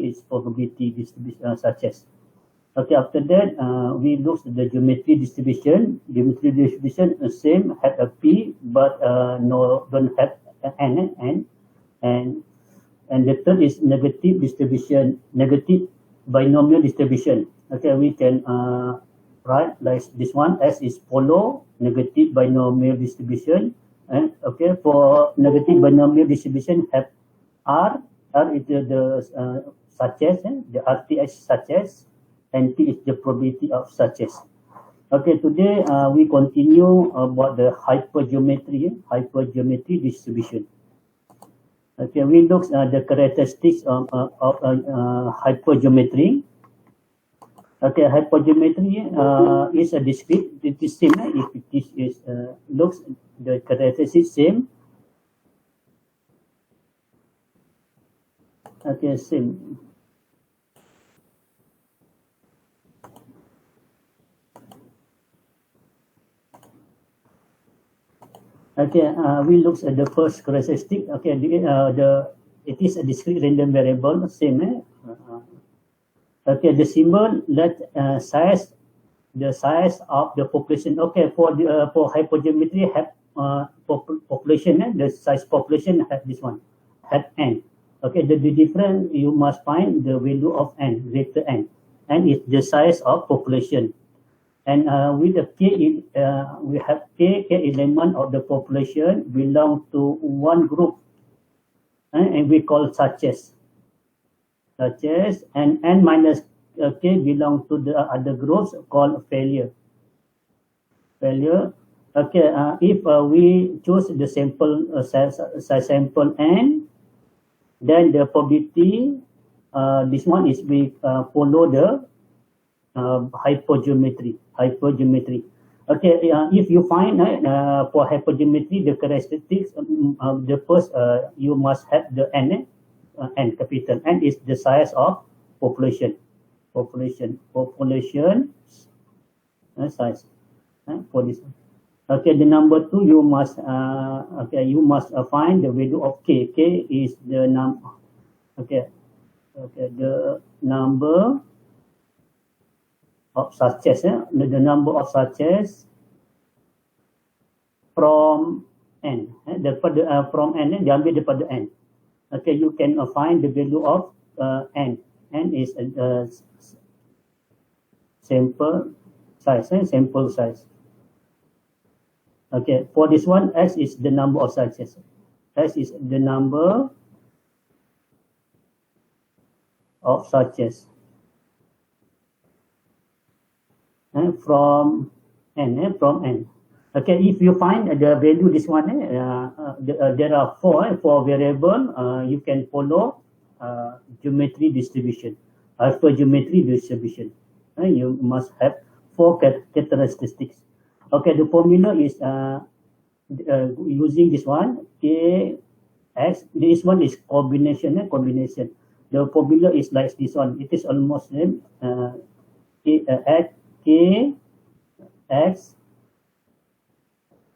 its probability distribution such as. Okay, after that, we look at the geometry distribution. Geometry distribution same, have a P, but don't have an and the third is negative distribution, negative binomial distribution. Okay, we can write like this one. S is follow negative binomial distribution, and okay, for negative binomial distribution have R is the such as, the RTH such as, and T is the probability of such as. Okay, today we continue about the hypergeometry distribution. Okay, we look at the characteristics of hypergeometry. Okay, hypergeometry is a discrete. It is same. If it is looks the characteristics same. Okay, same. Okay, we look at the first characteristic. Okay, it is a discrete random variable, same. Okay, the symbol let the size of the population. Okay, for hypergeometry have population. The size population have this one, have n. Okay, the difference you must find the value of n, greater n. N is the size of population. And with the k, we have k element of the population belong to one group, and we call such as, and n minus k belong to the other groups called failure. Okay, if we choose the sample size sample n, then the probability, this one is we follow the hypergeometry. Okay, if you find for hypergeometry the characteristics, the first you must have the n, capital N is the size of population size for this. Okay, the number two you must find the value of k. K is the number. Okay, the number of such as, the number of such as from n, from n, diambil daripada n. Okay, you can find the value of n. N is sample size. Okay, for this one, S is the number of suches. S is the number of suches. From n. Okay, if you find the value this one, there are four variable. You can follow geometry distribution, hypergeometry distribution. You must have four characteristics. Okay, the formula is using this one, k x. This one is combination. The formula is like this one. It is almost same. K x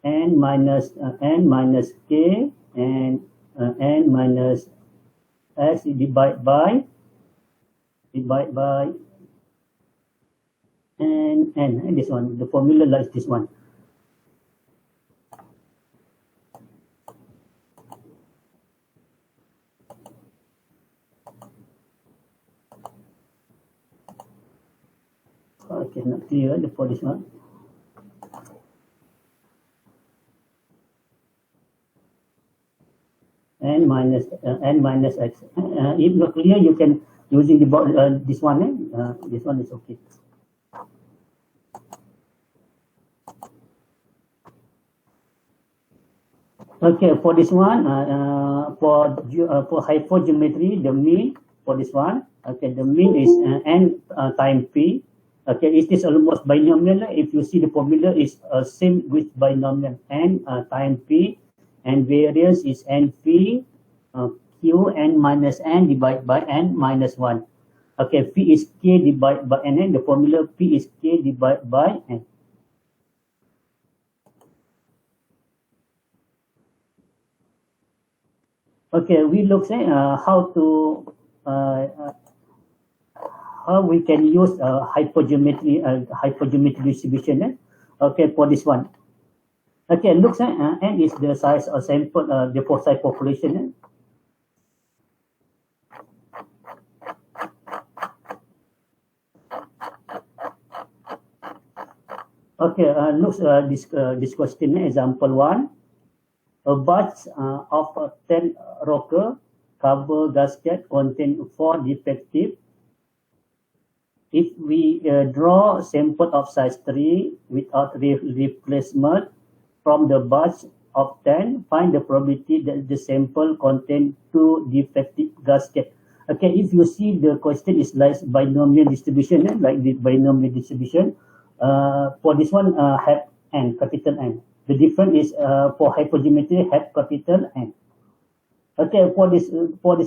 n minus k and n minus s divide by n, and this one. The formula like this one. Okay, not clear for this one. N minus x. If not clear, you can using this one. This one is okay. Okay, for this one, for hypergeometry, the mean for this one. Okay, the mean is n times p. Okay, it is almost binomial. If you see the formula is same with binomial, n times p, and variance is np q n minus n divided by n minus 1. Okay, p is k divided by n. The formula p is k divided by n. Okay, we look at how to how we can use hypergeometry distribution. Okay, for this one. Okay, looks at n is the size of sample, the foci population. Okay, looks this question, example 1. A batch of 10 rocker cover gasket contain 4 defective. If we draw sample of size 3 without replacement from the batch of 10, find the probability that the sample contain 2 defective gasket. Okay, if you see the question is like binomial distribution, like the binomial distribution. For this one, have n, capital N. The difference is for hypergeometry have capital N. Okay, for this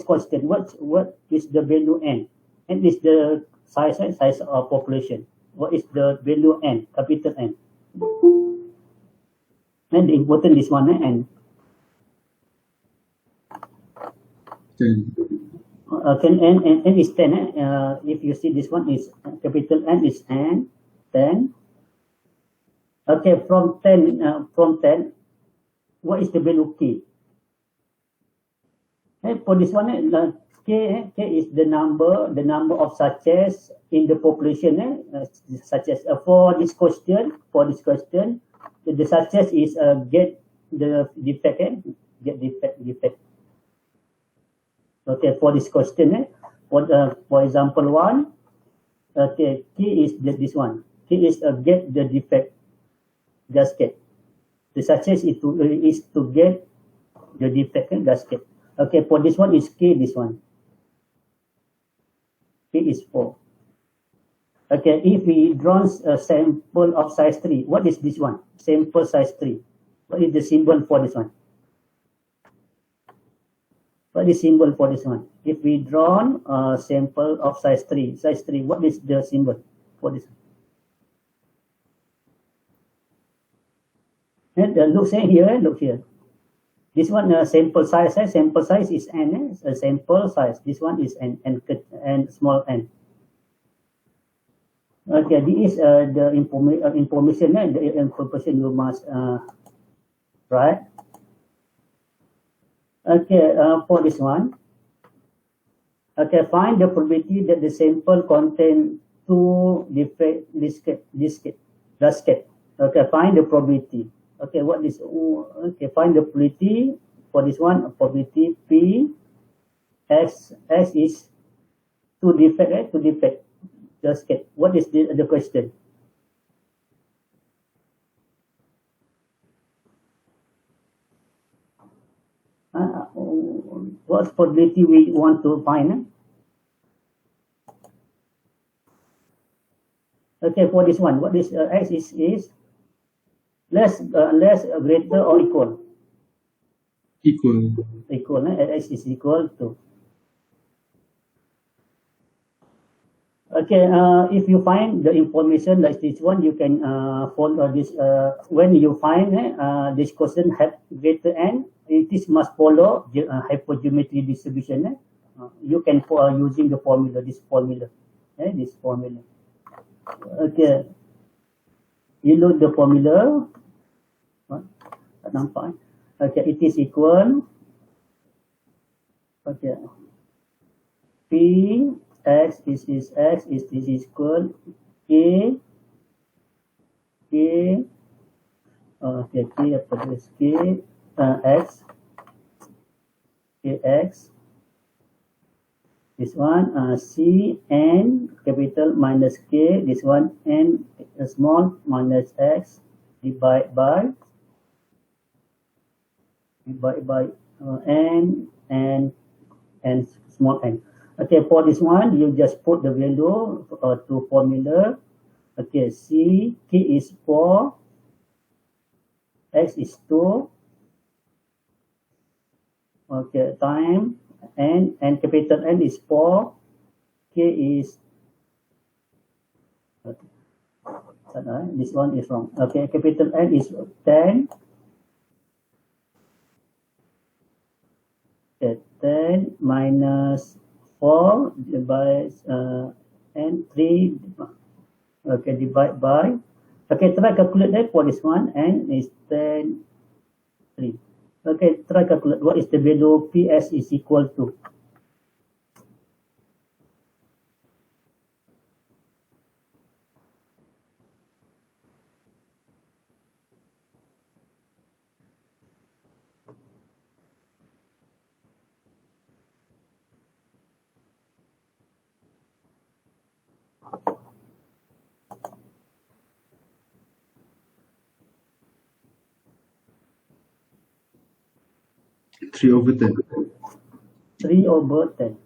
question, what is the value n? N is the size of population. What is the value n? Capital N. And the important this one, n. 10. Okay, n is 10. If you see this one is capital N is n, 10. Okay, from 10, what is the value k? Okay, for this one, k is the number of success in the population. Such as for this question, the success is get the defect, get defect. Okay, for this question, for example 1, okay, k is this one. K is get the defect gasket. The success is to get the defect gasket. Okay, for this one is k, this one. K is 4. Okay, if we draw a sample of size 3, what is this one? Sample size 3. What is the symbol for this one? What is symbol for this one? If we draw a sample of size 3, what is the symbol for this one? And look here. This one sample size is n. Sample size. This one is n small n. Okay, this is the information. The information you must write. Okay, for this one. Okay, find the probability that the sample contain 2 defect gasket. Okay, find the probability. Okay, what is find the probability for this one? Probability P X is 2 defect, 2 defect gasket. What is the question? What probability we want to find? Okay, for this one, what is X is less, greater or equal? Equal. Equal. X is equal to. Okay. If you find the information like this one, you can follow this. When you find this question have greater n, it is must follow hypergeometry distribution. You can using the formula. This formula. This formula. Okay. You know the formula. Okay, it is equal. Okay. P X is X is equal K. Okay, K after this K X. Kx. This one C N capital minus K. This one N small minus X divide by N and small n. Okay, for this one, you just put the value to formula. Okay, C, K is 4, X is 2. Okay, time N and capital N is 4, K is, this one is wrong. Okay, capital N is 10. Okay, 10 minus 4 by and 3, okay, divide by, okay, try calculate that for this one, and is 10, 3. Okay, try calculate what is the value PS is equal to. Three over 10. 3 over 10.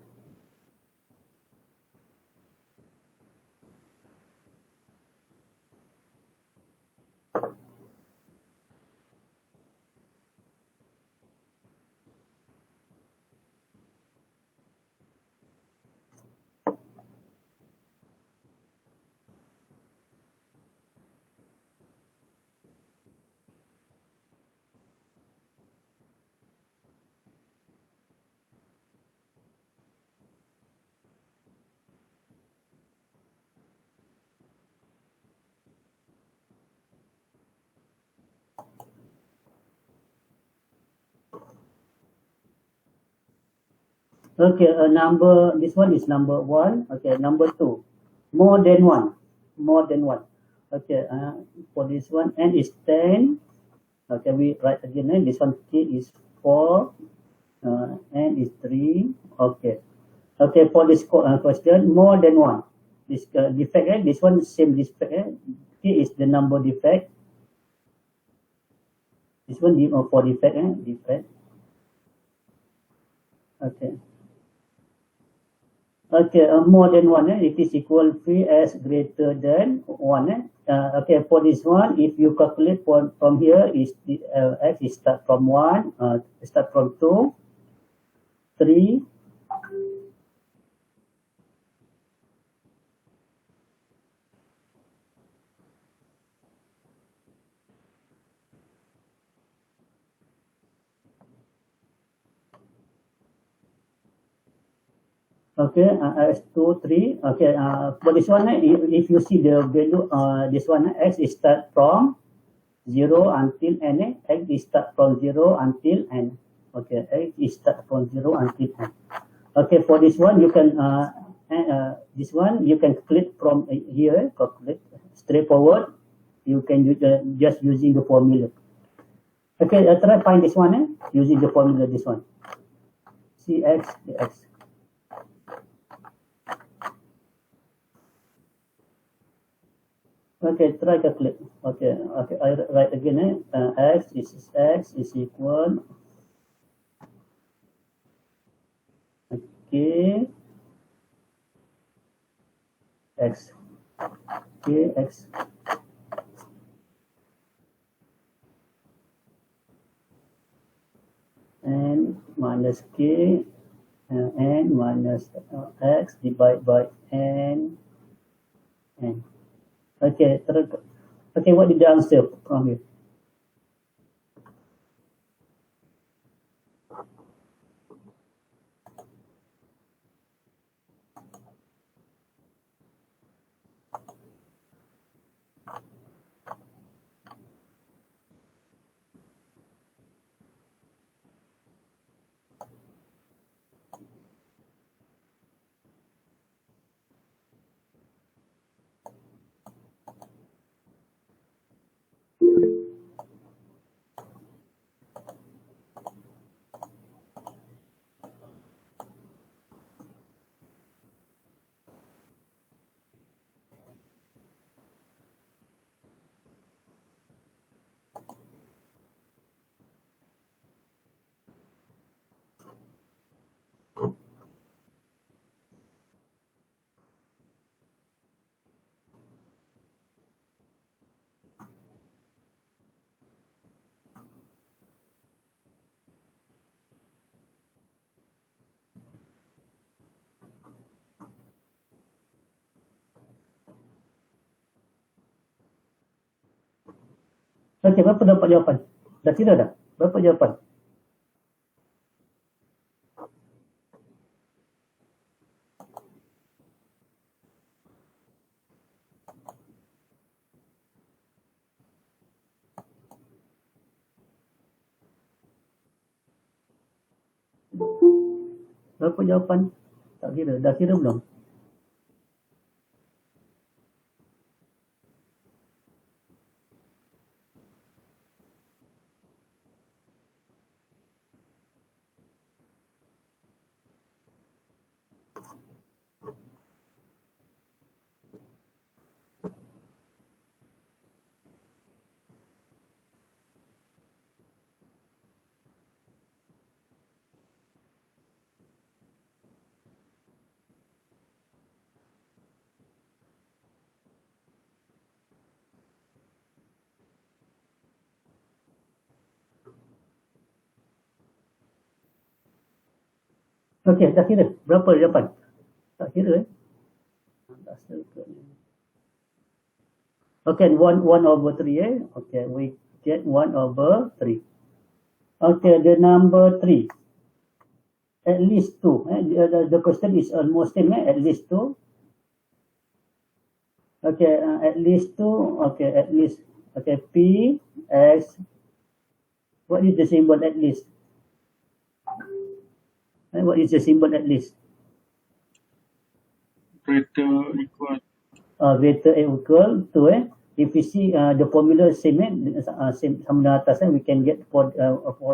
Okay, this one is number 1. Okay, number 2, more than 1, more than 1. Okay, for this one, n is 10. Okay, we write again, this one k is 4, n is 3. Okay, okay, for this question, more than 1. This defect, this one same defect, k is the number defect. This one for defect, defect. Okay. Okay, more than 1, it is equal to as greater than 1. Okay, for this one, if you calculate from here, is the x is start from 1, start from 2, 3. Okay, x 2, 3. Okay, for this one, if you see the value, this one, x is start from 0 until n. X is start from 0 until n. Okay, x is start from 0 until n. Okay, for this one, you can this one you can click from here, calculate straightforward. You can use just using the formula. Okay, try find this one using the formula. This one, cx dx. Okay, try calculate. Okay, okay, I write again. X is equal. Okay, x. Okay, x. And minus k, and minus x divided by n. Okay, okay, what did the answer from here? Okay, berapa dapat jawapan? Dah kira dah? Berapa jawapan? Berapa jawapan? Tak kira. Dah kira belum? Okey, dah kira. Berapa jawapan? Tak kira Tak circle. Okay, 1/3 Okay, we get 1/3. Okay, the number 3. At least 2. The question is almost same, at least 2. Okay, at least 2. Okay, at least. Okay, P, S. What is the symbol at least? What is the symbol at least? Greater equal. Greater equal to if we see the formula same same sama dengan atas we can get for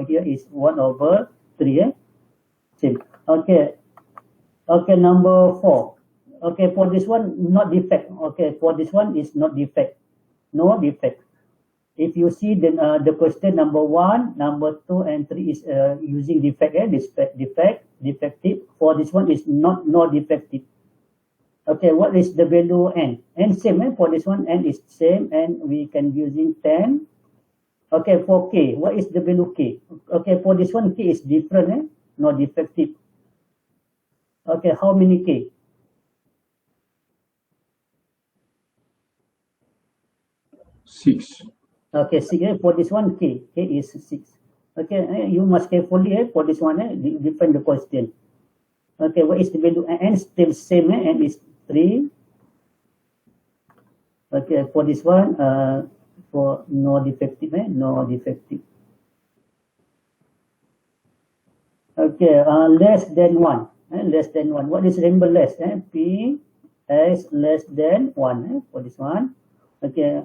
here is 1/3 same. Okay. Okay, number 4. Okay, for this one not defect. Okay, for this one is not defect. No defect. If you see then the question number 1, number 2 and 3 is using defect defective. For this one is not defective. Okay, what is the value n? N same for this one, n is same and we can using 10. Okay, for k, what is the value k? Okay, for this one k is different, not defective. Okay, how many k? Six. Okay, 6 for this one k is 6. Okay, you must carefully for this one define the question. Okay, what is the value? N still same n is 3. Okay, for this one, for no defective, no defective. Okay, less than 1. Less than 1. What is remember less? P S less than 1 for this one. Okay,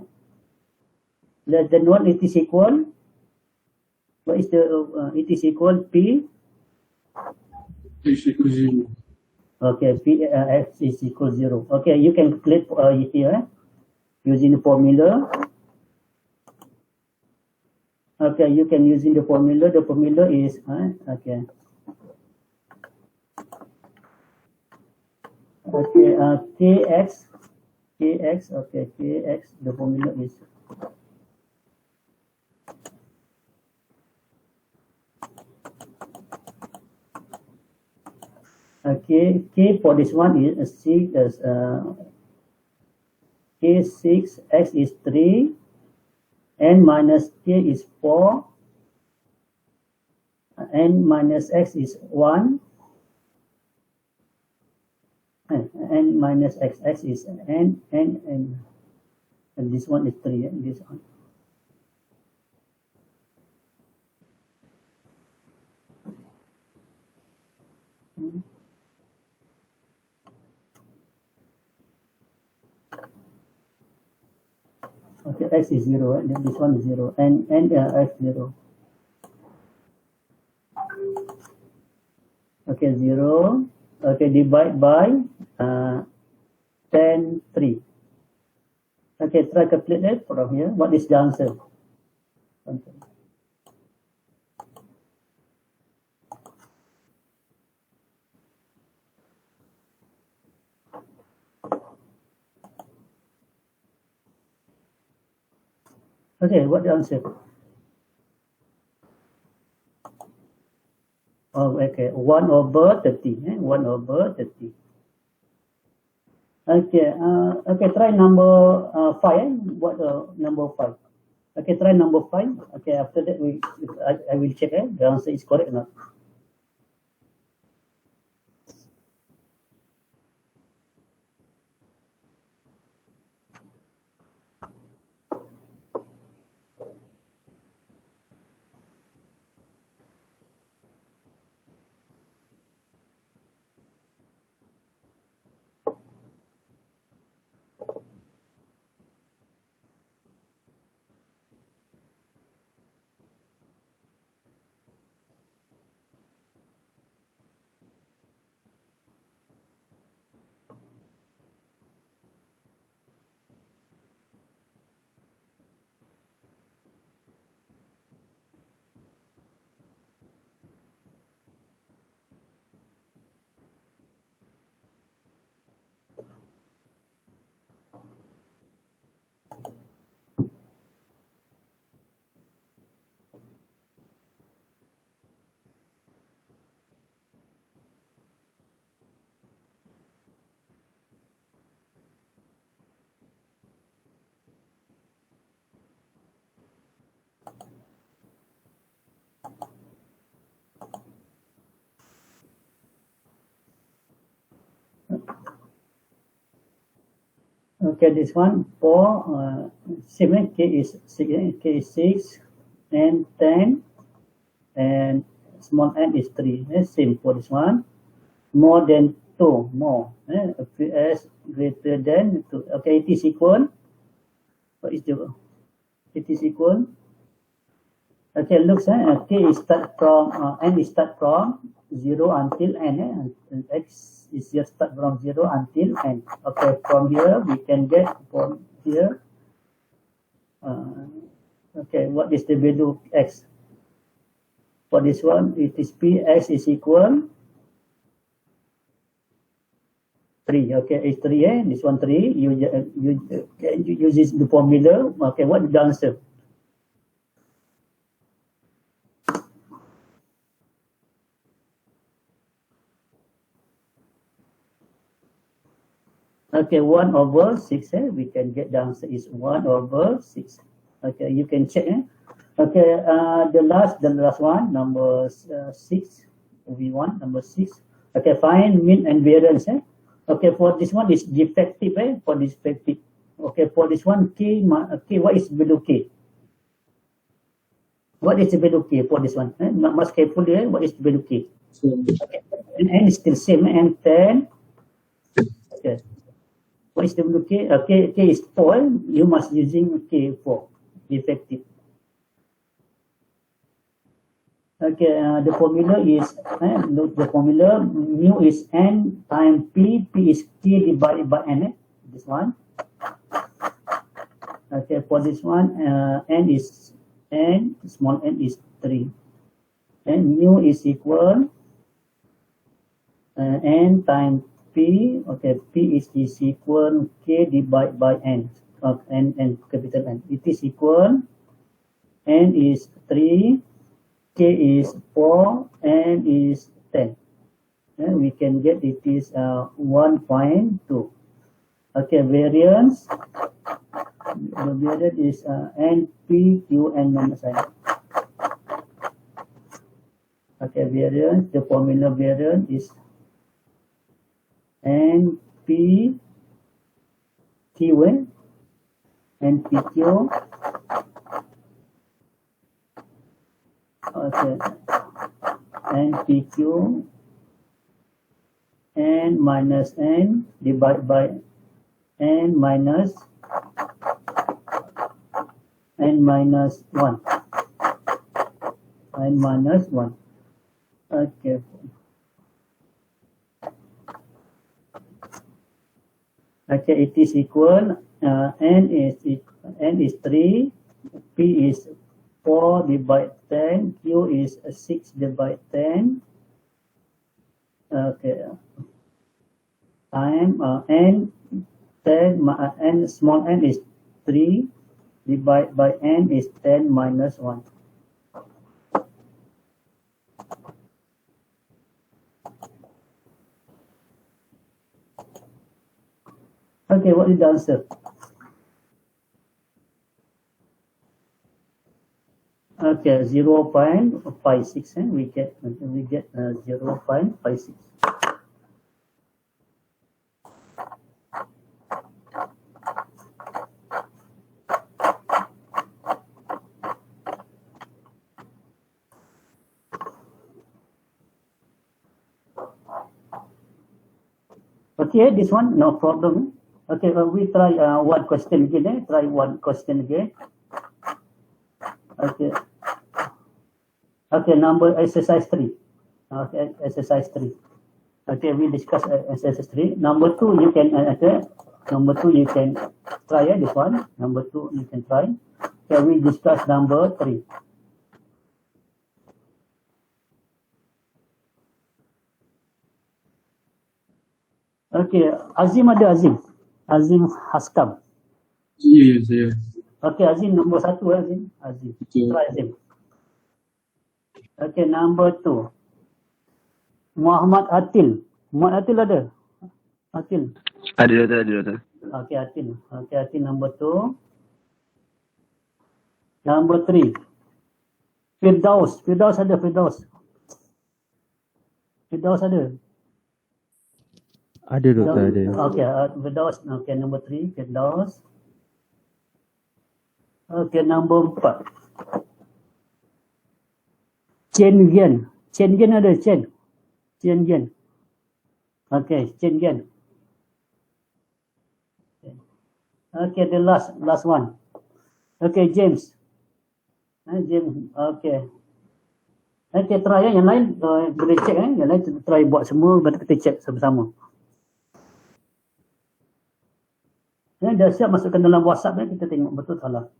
less than 1 it is equal. What is the it is equal P? X equals 0. Okay, P X is equal 0. Okay, you can click here using the formula. Okay, you can using the formula. The formula is okay. Okay, kx. Okay, kx. The formula is okay. K for this one is 6 as k6, x is 3, n minus k is 4, n minus x is 1, n minus x is n, and this one is 3, this one. Okay, x is 0, then this one is 0, and x 0. Okay, 0. Okay, divide by 10, 3. Okay, try calculate it from here. What is the answer? Okay, what the answer? Oh, okay, 1/30. 1/30. Okay, okay, try number 5. What number 5? Okay, try number 5. Okay, after that I will check the answer is correct or not. Okay, this one 4, same, k is 6 and 10 and small n is 3. Same for this one. More than 2, more. As greater than 2. Okay, it is equal. What is the? It is equal. Okay, looks k is start from n is start from 0 until n. And x is just start from 0 until n. Okay, from here we can get from here. Okay, what is the value x? For this one, it is p x is equal 3. Okay, it's 3. This one 3. You use this the formula. Okay, what is the answer? Okay, 1 over 6. We can get the answer is 1 over 6. Okay, you can check. Okay, the last one, number 6. V1, number 6. Okay, find mean and variance. Okay, for this one is defective. For this defective. Okay, for this one, k, what is below k? What is below k for this one? Must carefully. What is below k? Okay, and n is still same. And 10. Okay. What is the below k? K is 4. You must using k 4. Effective. Okay, the formula is look the formula. Mu is n times p. P is k divided by n. This one. Okay, for this one, small n is 3, and mu is equal n times p. Okay, p is equal k divided by n. N capital N. It is equal. N is 3. K is 4, n is 10. And we can get it is 1.2. Okay, variance. The variance is n, p, q, n minus n. Okay, variance. The formula variance is n, p, q, n, p, q. Okay, n p q n minus n divided by n minus 1. N minus 1. Okay. Okay, it is equal. N is 3. P is 4 divided 10, Q is 6 divided 10. Okay. Time n 10 n small n is 3 divided by n is 10 minus 1. Okay, what is the answer? Okay, 0.56, and we get 0.56. Okay, this one no problem. Okay, we try one question again. Try one question again. Okay. Okay, number exercise 3. Okay, exercise 3. Okay, we discuss exercise 3. Number 2, you can number 2 you can try this one. Number 2 you can try. Okay, we discuss number 3. Okay, Azim ada Azim. Azim Haskam. Yes, yes. Okay, Azim nombor 1 Azim. Azim. Okay. Try Azim. Okay, number 2. Muhammad Atil. Muhammad Atil ada? Atil. Ada. Okay, Atil. Okay, Atil number 2. Number 3. Firdaus. Firdaus ada, Firdaus. Firdaus ada. Ada doktor, ada. Okay, Firdaus. Okay, number 3, Firdaus. Okay, number 4. Chen Gen. Chen Gen ada, Chen. Chen Gen. Okay, Chen Gen. Okay, the last one. Okay, James. James, okay. Okay, try yang lain boleh check yang lain try buat semua, baru kita check sama-sama. Dah siap masukkan dalam WhatsApp kita tengok betul salah.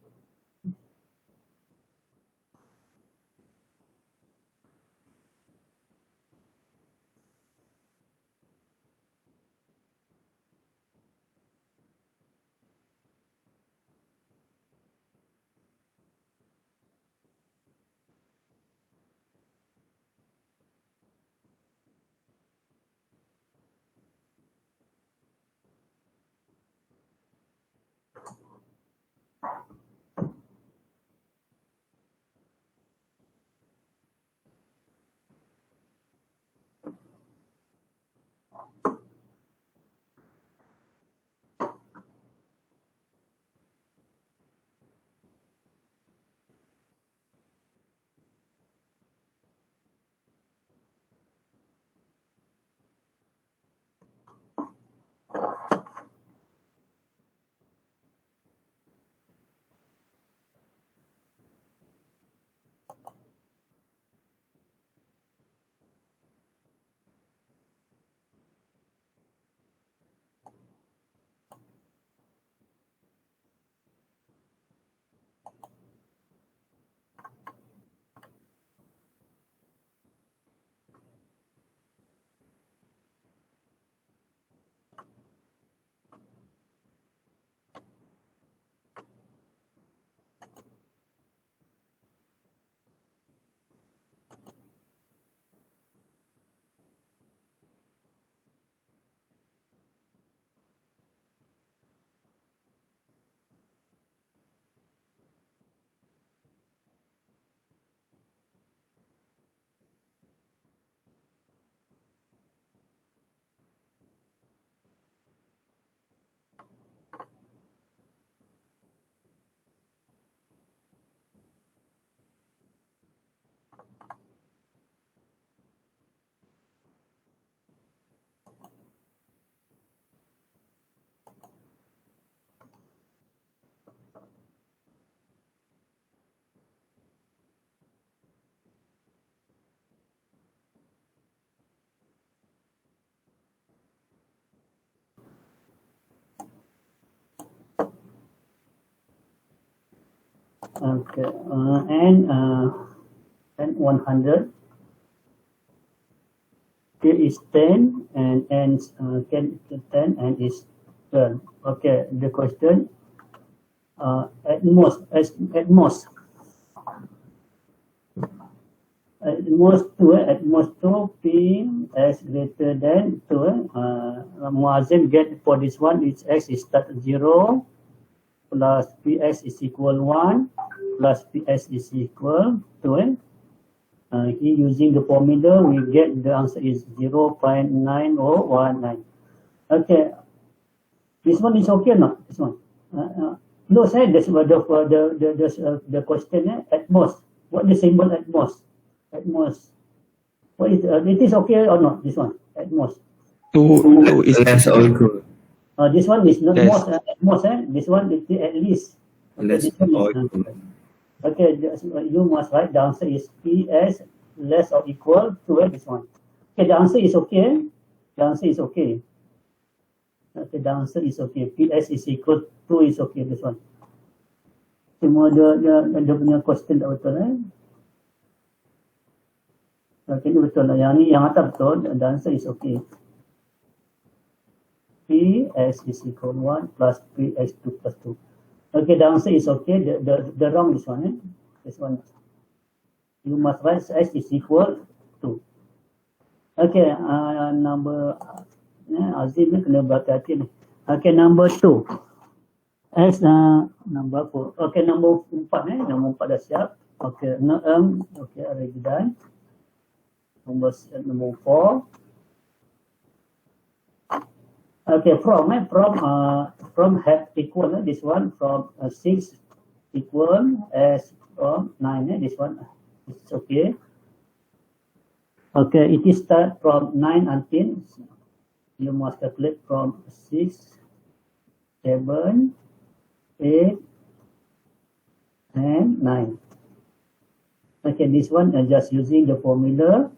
Okay, and 100. Here is 10 and can 10 and is 12. Okay, the question at most 2 p s greater than 2. Muazzin get for this one is x is start 0 plus ps is equal 1 plus ps is equal 2. He using the formula, we get the answer is 0.9019. Okay, this one is okay or not? This one? No, say that's the question. At most, what the symbol at most? At most, what is it is okay or not? This one at most. Two is less or equal. This one is not Yes. most. At most, This one is at least. Less This one or is, equal. okay, you must write the answer is PS less or equal to this one. Okay, the answer is okay. The answer is okay. Okay, the answer is okay. PS is equal to is okay. This one. Cuma dia punya question tak betul Okay, ini betul lah. Yang atas betul. The answer is okay. PS is equal 1 plus PS2 plus 2. Okay, the answer is okay. The wrong is one. This one. You must write S is equal to. Okay, number Azim ni kena berhati-hati ni. Okay, number 2. S number 4. Okay, number 4 Number 4 dah siap. Okay, okay, already done. Number 4. Okay, from have equal this one from 6 equal as from 9 this one it's okay. Okay, it is start from 9 until you must calculate from 6, 7, 8, and 9. Okay, this one just using the formula.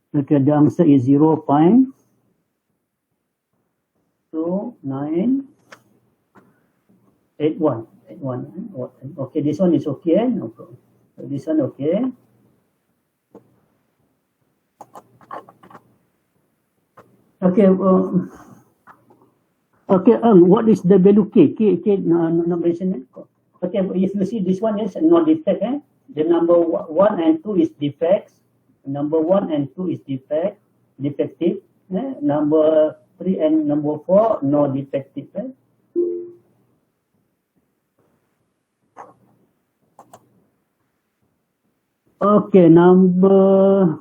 Okay, the answer is 0.2981. Okay, this one is okay. No problem. So this one okay. Okay. Okay. What is the value K? K not mentioned. Okay. If you see this one is not defect. The number 1 and 2 is defects. Number 1 and 2 is defective. Number 3 and number 4 no defective. Okay, number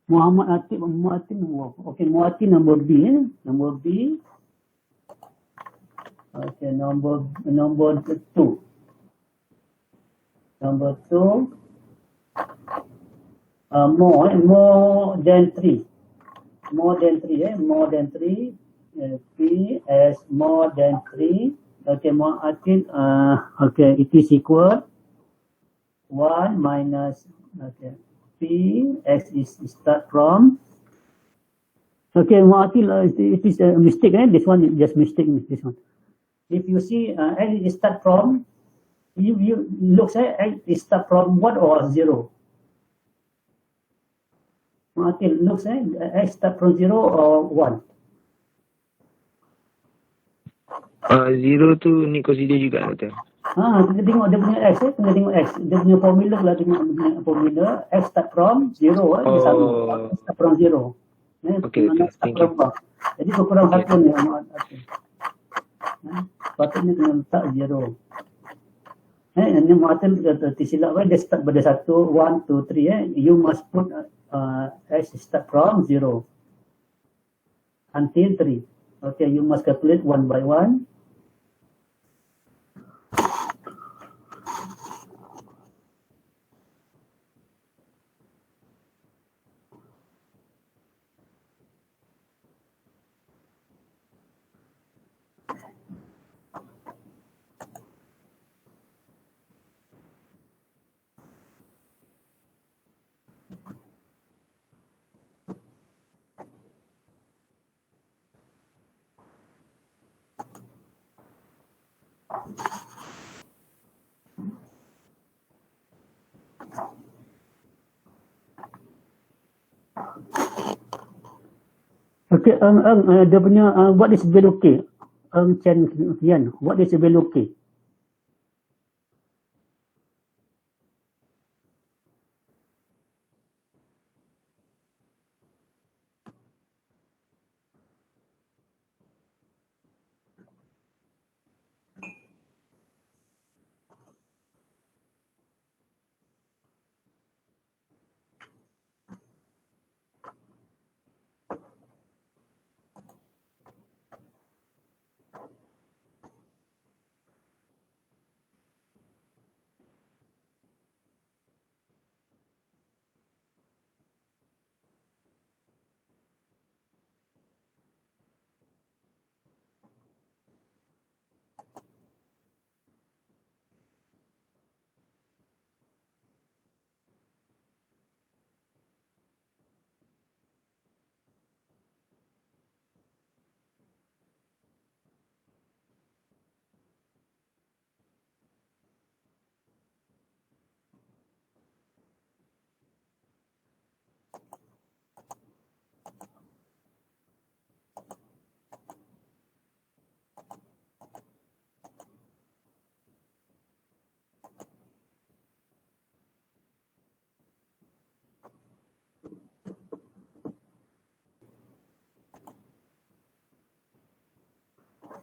Muhammad okay, Muati number B. Number B. Okay, number 2. Number 2. More than 3. More than 3. More than 3. P as more than 3. Okay, Mu'atin. Okay, it is equal 1 minus. Okay. P x is start from. Okay, Mu'atil, it is a mistake. This one is just mistake. This one. If you see x is start from, you looks at x is start from 1 or 0. Mu'atil looks at x start from 0 or 1. 0 tu ni consider juga betul. Kita tengok dia punya x, kena tengok x. Dia punya formula lah, tengok dia punya formula. X start from 0, dia sama. Start from 0. Okay, start from 1. Jadi kurang satu ni. Patutnya kena letak 0. Ini Mu'atil tersilap, dia start pada 1, 1, 2, 3. You must put x start from 0 until 3. Okay, you must calculate one by one. Okay, dia punya what is value K? Chen Yan, what is the value K?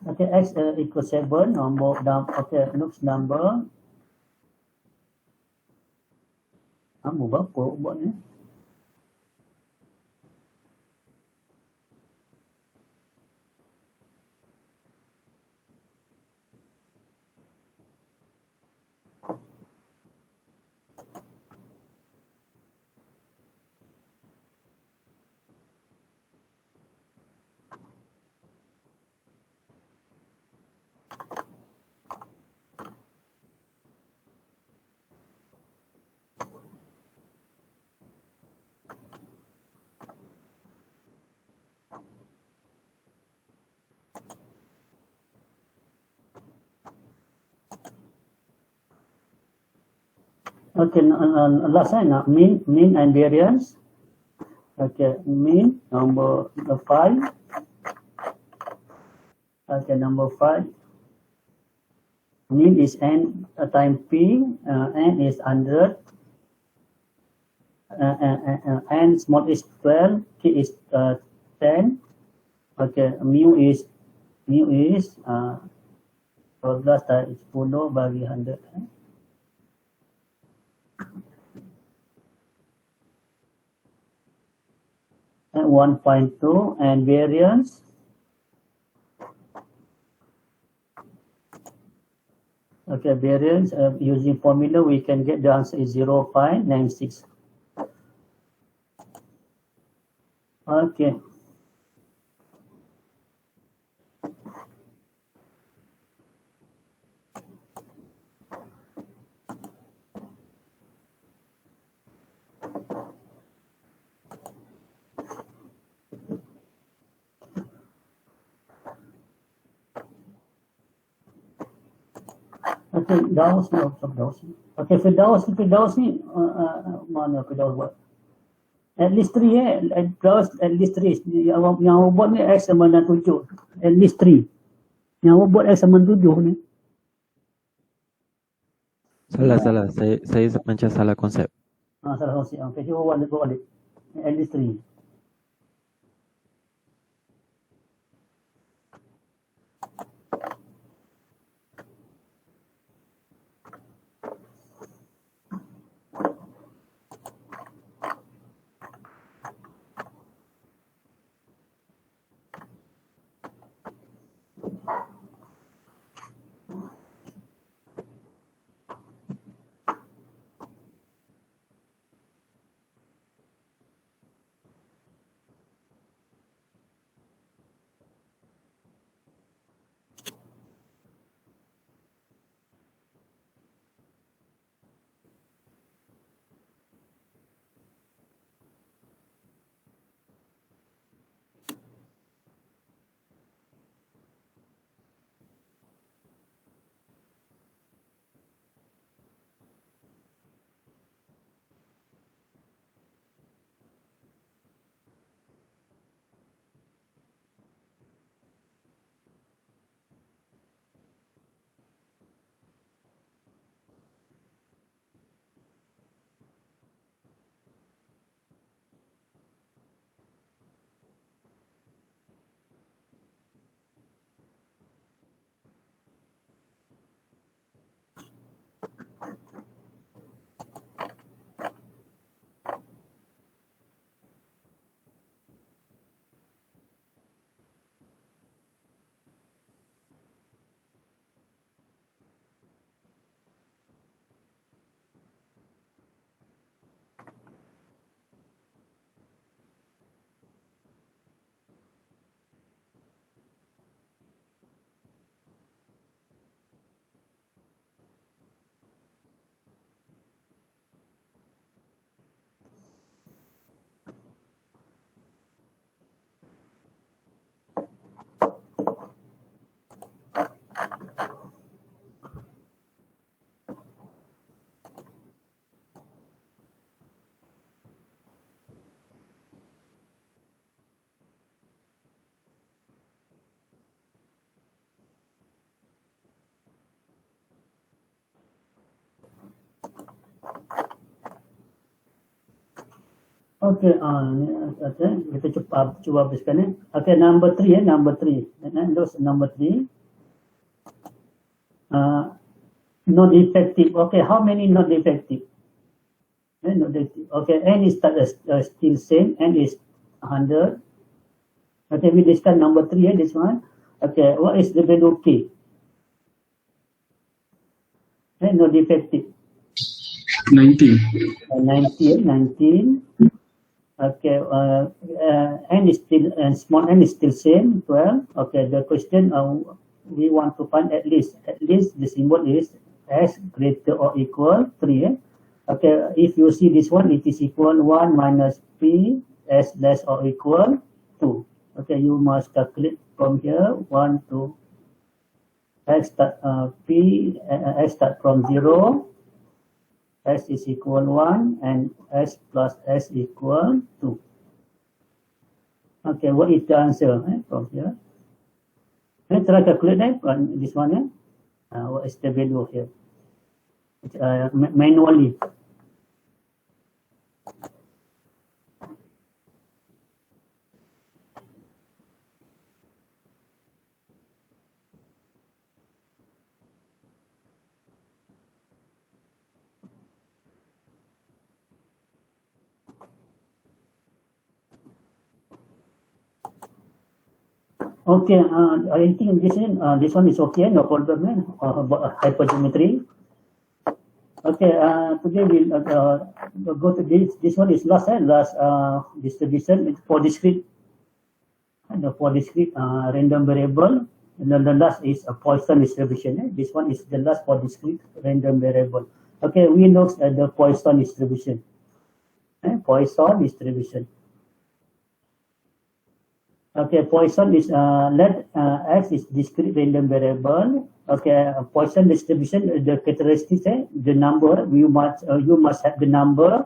Okay, x equals 7. Okay, looks number. Kamu berapa buat ni? Okay, last one, mean and variance. Okay, mean number 5. Okay, number 5. Mean is n times p, n is 100, n small is 12, k is 10. Okay, mu is 12 times 10 bagi 100. And 1.2 and variance. Okay, variance using formula we can get the answer is 0.96. Okay. Okay, Firdaus ni, Firdaus ni. Okay, Firdaus ni, mana Firdaus buat? At least 3 Firdaus at least 3. Yang awak buat ni X sama dengan 7. At least 3. Yang awak buat X sama dengan 7 ni. Salah. Saya macam salah konsep. Salah konsep. Okay, cuba balik. At least 3. Okay, kita cuba habiskan ni. Okay, number 3 number 3. Those number 3. Not effective. Okay, how many not effective? Not effective. Okay, n is still same. N is 100. Okay, we discuss number 3. This one. Okay, what is the value K? Not effective. 19. 19. Okay, n is still small n is still same 12. Okay, the question we want to find at least the symbol is s greater or equal 3. Okay, if you see this one, it is equal 1 minus p s less or equal 2. Okay, you must calculate from here 1 to x start p s start from 0. S is equal 1 and S plus S equal 2. Okay, what is the answer from here? Let's try calculate this one. What is the value here? Manually. Okay, I think this one is okay, no problem about hypergeometry. Okay, today we'll go to this. This one is last distribution for discrete. For discrete random variable. And then the last is a Poisson distribution. This one is the last for discrete random variable. Okay, we look at the Poisson distribution. Poisson distribution. Okay, Poisson is let X is discrete random variable. Okay, Poisson distribution, the characteristics, the number you must have the number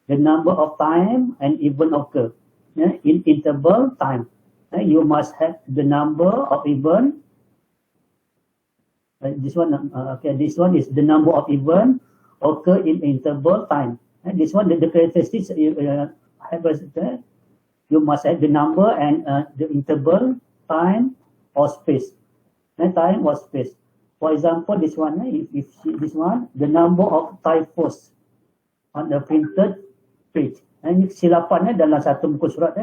of time and event occur in interval time. You must have the number of event. This one, okay, this one is the number of event occur in interval time. This one, the characteristics you must have the number and the interval, time or space. Time or space. For example, this one, if this one, the number of typos on the printed page. Kesilapan dalam satu muka surat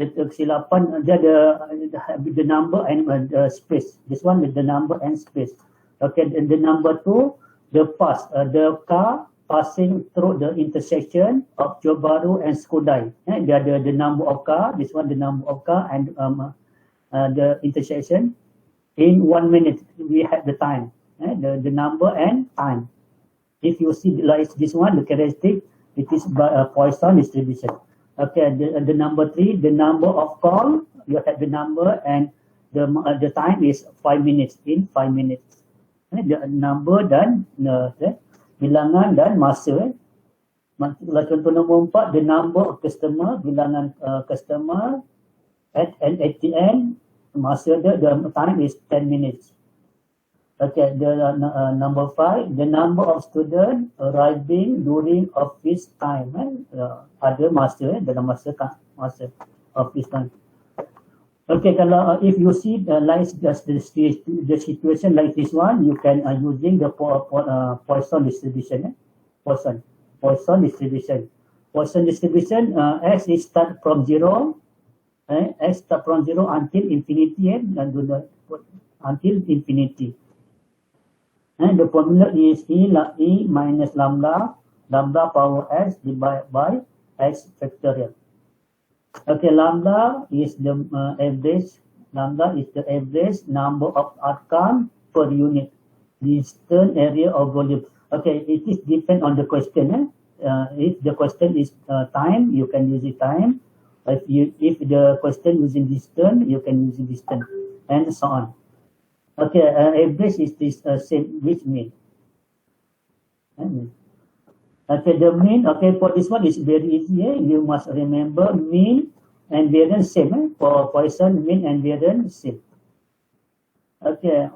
kesilapan dia ada the number and the space. This one with the number and space. Okay, and the number 2, the car passing through the intersection of Johor Bahru and Skudai. Dia ada the number of car, this one the number of car and the intersection. In 1 minute, we have the time, the number and time. If you see like this one, the characteristic, it is Poisson distribution. Okay, the number 3, the number of call, you have the number and the time is 5 minutes, in 5 minutes. The number dan bilangan dan masa. Contoh nombor 4, the number of customer, bilangan customer at an ATM, masa the time is 10 minutes. Okay, the number 5, the number of student arriving during office time. Ada masa dalam masa office time. Okay, kalau if you see the situation like this one, you can using the Poisson distribution. Poisson distribution. Poisson distribution, S is start from 0. S start from 0 until infinity until infinity. And the formula is E minus lambda power S divided by X factorial. Okay, lambda is the average. Lambda is the average number of outcome per unit distance, area, or volume. Okay, it is depend on the question. If the question is time, you can use the time. If the question using distance, you can use the distance, and so on. Okay, average is this same which mean. Okay, the mean, okay, for this one is very easy. You must remember mean and variance same. For Poisson, mean and variance same. Okay,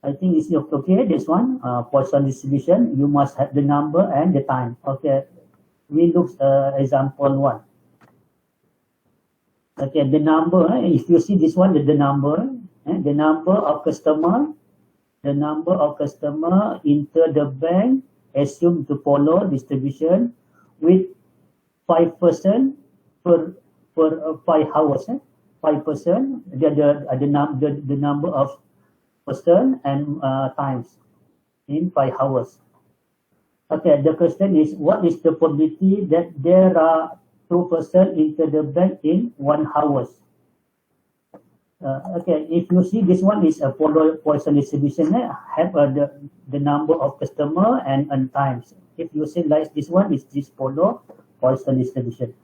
I think it's okay, this one, Poisson distribution, you must have the number and the time. Okay, we look example 1. Okay, the number, if you see this one, the number of customer, enter the bank, assume to follow distribution with 5% per 5 hours. 5%, the number of person and times in 5 hours. Okay, the question is, what is the probability that there are 2 persons enter the bank in 1 hour? Okay, if you see this one is a Poisson distribution, have the number of customer and times. If you say like this one is this Poisson distribution.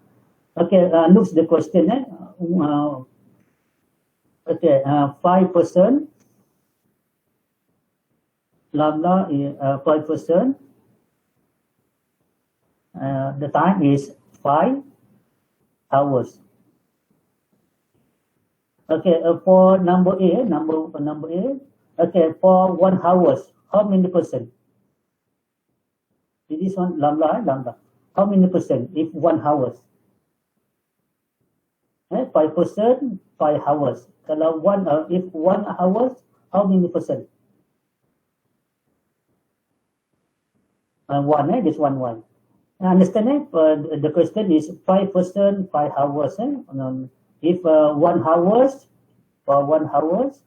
Okay, looks the question. Okay, 5%. Lambda is 5%. The time is 5 hours. Okay, for number A, number A. Okay, for 1 hours, how many percent? This one lambda, lambda. How many percent if 1 hours? 5%, 5 hours. Kalau if 1 hours, how many percent? One, this one. Understand? The question is 5%, 5 hours. If 1 hours, for 1 hours,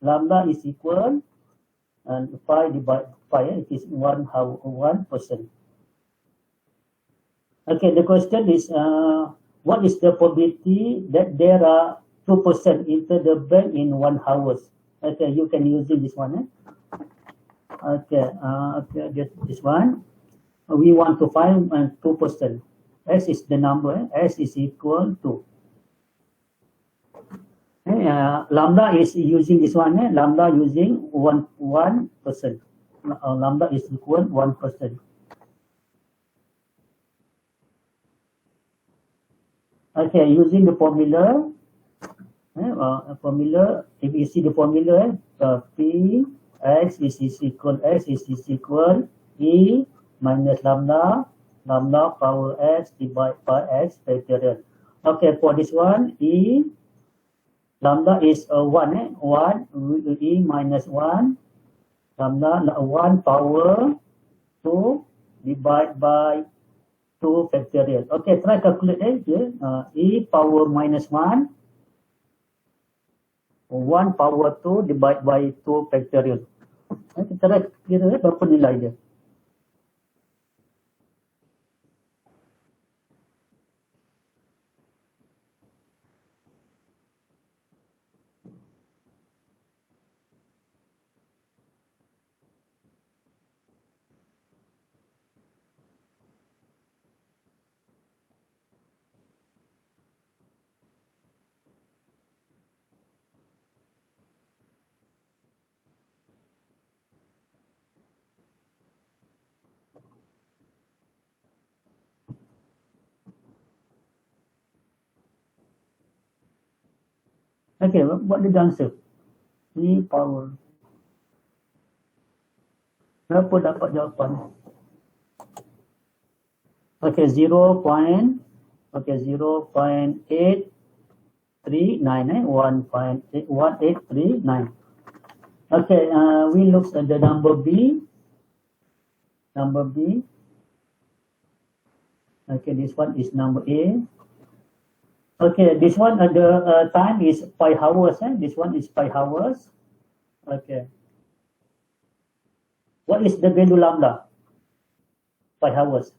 lambda is equal and 5 divided by 5, it is 1 hour, 1%. Okay, the question is, what is the probability that there are 2% into the bank in 1 hour? Okay, you can use this one. Okay, this one. We want to find 2%. S is the number. S is equal to. Lambda is using this one. Lambda using 1%. Lambda is equal 1%. Okay, using the formula. If you see the formula, P x is equal E minus lambda power x divided by x factorial. Okay, for this one, E lambda is 1, 1 E minus 1 lambda 1 power 2 divided by 2 factorial. Okay, try calculate here. E power minus 1 power 2 divided by 2 factorial. Kita kira berapa nilai dia? Okay, what the answer? E power. Berapa dapat jawapan? Okay, 0.839, 1.1839. Okay, we look at the number B. Okay, this one is number A. Okay, this one the time is 5 hours. This one is 5 hours. Okay. What is the value lambda? 5 hours.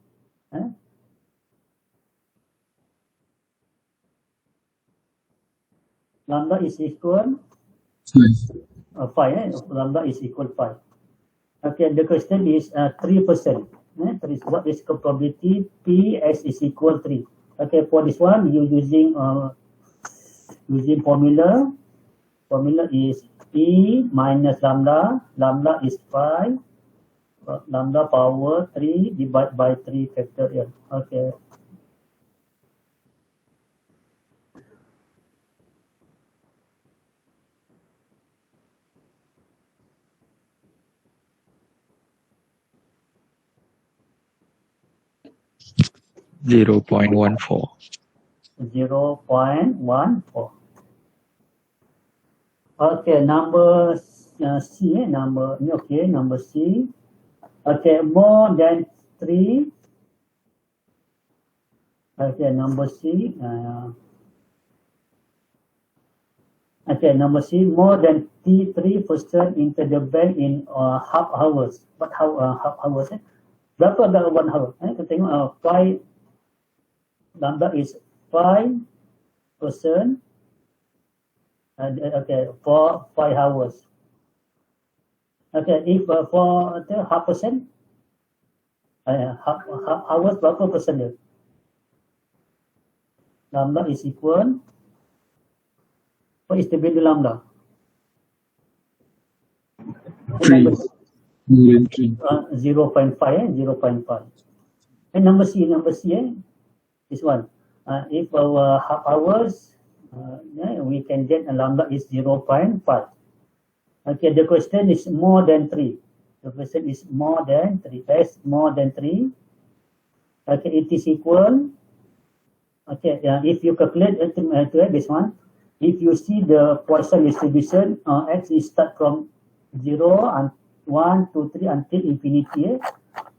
Lambda is equal 5. Lambda is equal 5. Okay, the question is 3%. What is the probability? P s is equal 3. Okay, for this one, you using formula. Formula is E minus lambda. Lambda is 5. Lambda power 3 divided by 3 factorial. Okay. .14. 0.14. Okay, number C. Number C. Okay, more than 3. Okay, number C. Okay, number C. More than 3% into the bank in half hours. What half hours? Berapa dalam 1 hour? Kita tengok 5. Lambda is 5%. Okay, for 5 hours. Okay, if for half percent, half hours berapa persen dia? Lambda is equal. What is the value lambda? 3. 0.5. And number C, this one. If our half hours, we can get a lambda is 0.5. Okay, the question is more than 3. The question is more than 3. S more than 3. Okay, it is equal. Okay, if you calculate this one, if you see the Poisson distribution, x is start from 0 and 1, 2, 3 until infinity.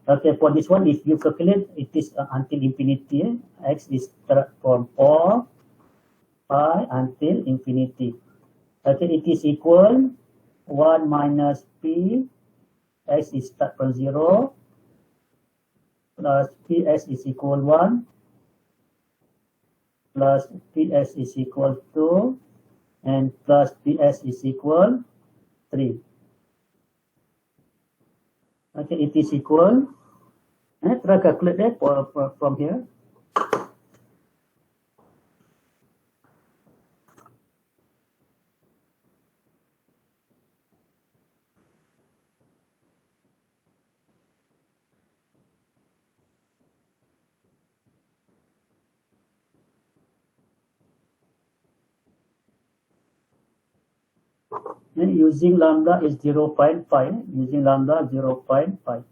Okay, for this one, if you calculate, it is until infinity. X is start from 4, 5 until infinity. Okay, it is equal 1 minus p. X is start from 0 plus ps is equal 1 plus ps is equal 2 and plus ps is equal 3. Okay, it is equal. Try calculate that from here. Using lambda is 0.5. Using lambda 0.5.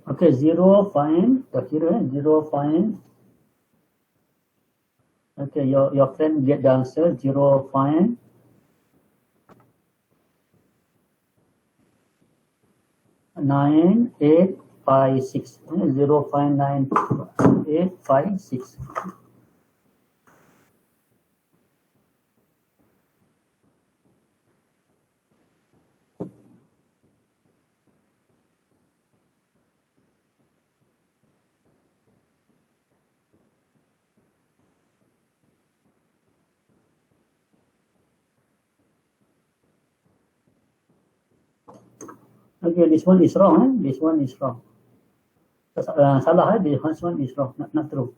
Okay, 0 find here 0 find. Okay, your friend get the answer 0 find 9856. 0 find 9856. Okay, this one is wrong. This one is wrong. Salah. This one is wrong. Not true.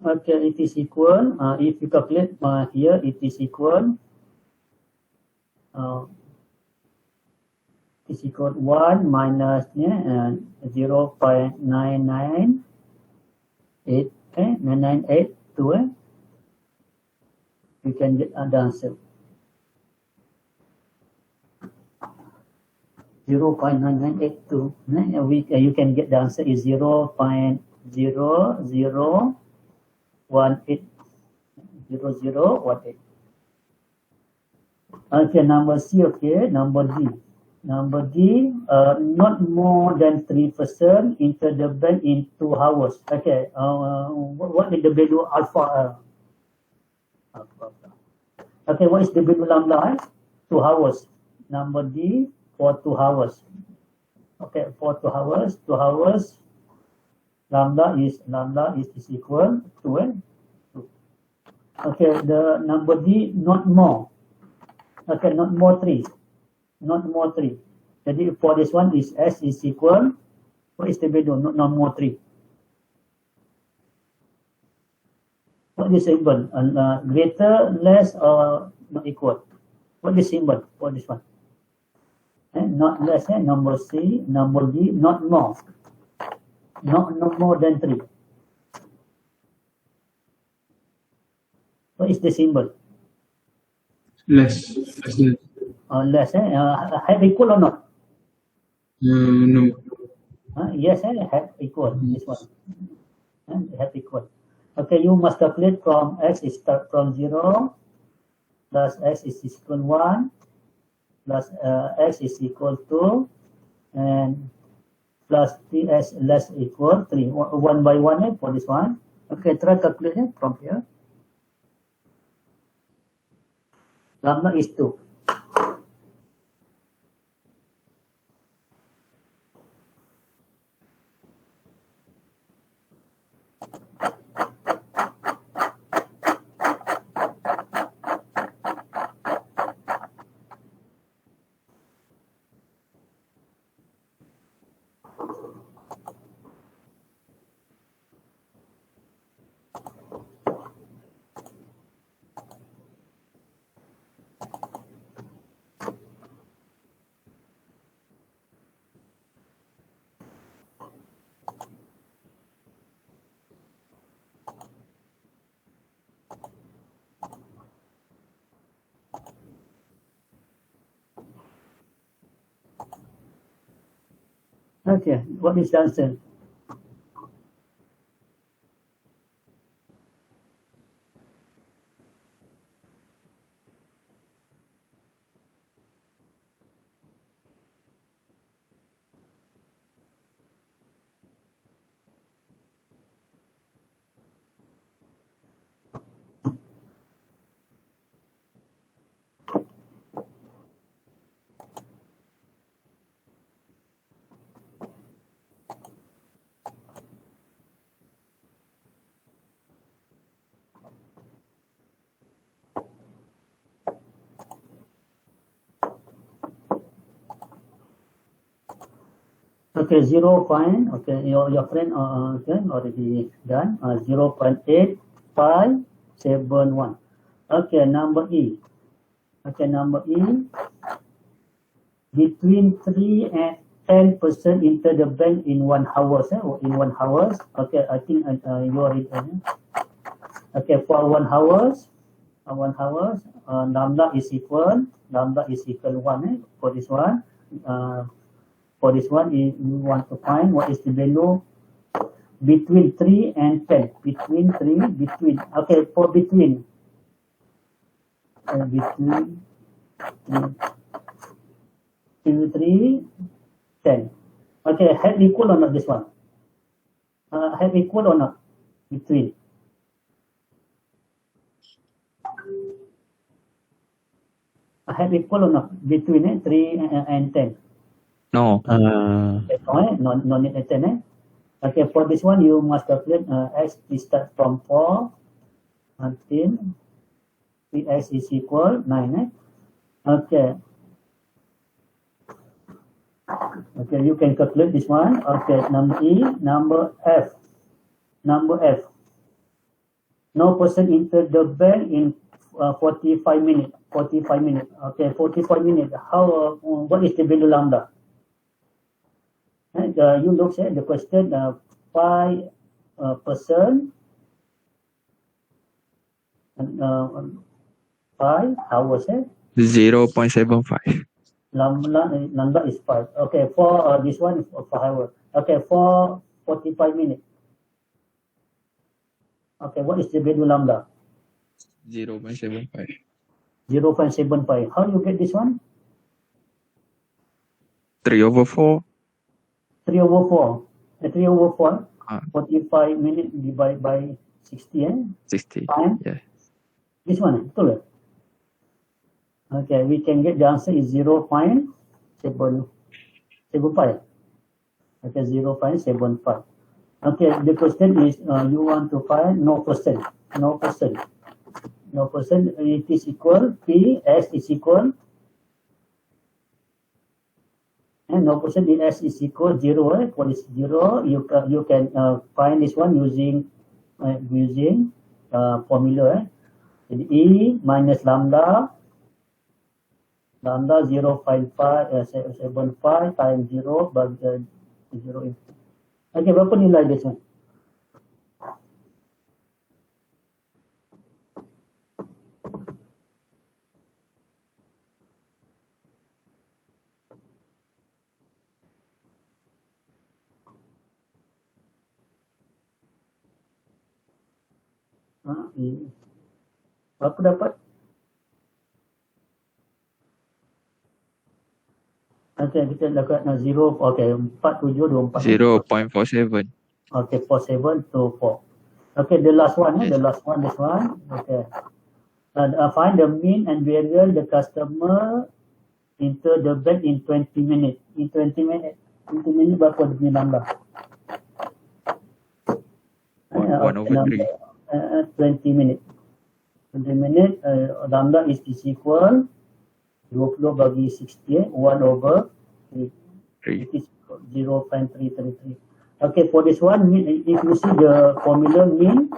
Okay, it is equal. If you calculate here, it is equal. It is equal 1 minus 0.998. You can get the answer. 0.9982. You can get the answer is 0.0018. 0018. Okay, number C. Okay, number D. Number D, not more than 3% enter the bank in 2 hours. Okay, what is the value alpha? Okay, what is the value lambda? 2 hours. Number D for 2 hours. Okay, for 2 hours. 2 hours. Lambda is equal to 2. Okay, the number D not more. Okay, not more 3. Not more 3. Jadi for this one is S is equal. What is the value? Not more 3. What is the symbol? Greater, less, or not equal? What is the symbol for this one? Not less. Number C. Number D. Not more. Not more than 3. What is the symbol? Less. Less than. Less, have equal or not? No. Yes, have equal, this one. Have equal. Okay, you must calculate from x is start from 0 plus x is equal 1 plus x is equal to and plus 3x less equal 3. One by one for this one. Okay, try calculate from here. Lambda is 2. Okay, what is the answer? Okay, 0 point. Okay, your friend okay, already done. 0.8571. Okay, number E. Okay, number E. Between 3 and 10% into the bank in 1 hour. In 1 hour. Okay, I think you already. Okay, for 1 hour. 1 hour. Lambda is equal. Lambda is equal 1. For this one. For this one, you want to find what is the value between 3 and 10. Between 3, between. Okay, for between. Between 3, 10. Okay, have equal or not this one? Have equal or not? Between. Have equal or not? Between 3 and 10. No. No need a 10. Okay, for this one, you must calculate x is start from 4 until 3x is equal 9. Okay. Okay, you can calculate this one. Okay, number E, number F. Number F. No person entered the bank in 45 minutes. 45 minutes. Okay, 45 minutes. How? What is the value lambda? And you look at the question, 5 person, 5 hours. 0.75. Number is 5. Okay, for this one is for 5 hours. Okay, for 45 minutes. Okay, what is the value lambda? 0.75. 0.75. How you get this one? 3/4. 3/4. 3/4. 45 minutes divided by 60. 60. Fine. Yeah. This one, betul? Okay, we can get the answer is 0.75. Okay, 0.75. Okay, the question is you want to find no percent. No percent. No percent. It is equal P S is equal. And no percent in S is equal 0. For this 0, you can find this one using formula. E minus lambda 0.75 times 0 by 0. Okay, berapa nilai dia semua? Berapa dapat? Okay, kita dapat 0, okay, 4724. 0.47. Okay, 4724. Okay, the last one, Yes. this one. Okay. Find the mean and variance the customer enter the bank in 20 minutes. In 20 minutes berapa dia punya lambda? 1/3. 20 minutes. 20 minutes, lambda is equal 20 bagi 60, 1/3. 3. It is 0.333. Okay, for this one, if you see the formula mean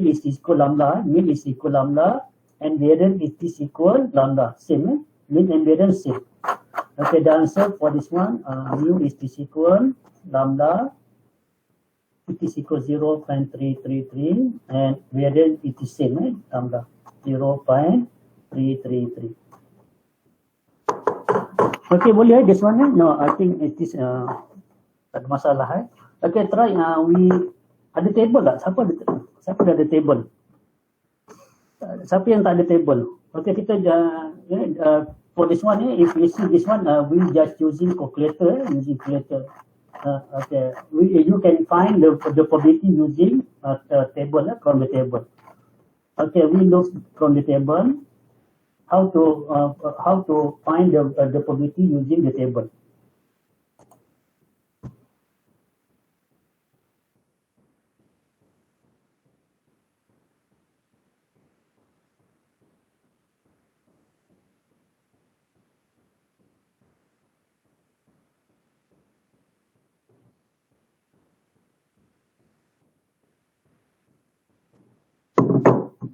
is equal lambda, mean is equal lambda, and variance is equal lambda, same, mean and variance same. Okay, the answer for this one, mu is equal lambda, it is equal 0.333, and variance it is same, lambda, 0.333. Okay, boleh this one? No, I think it is tak ada masalah. Okay, try we ada table tak? Siapa dah ada table? Siapa yang tak ada table? Okay, kita for this one, if you see this one, we just using calculator, okay, you can find the probability using the table, from the table. Okay, we look from the table how to find the probability using the table.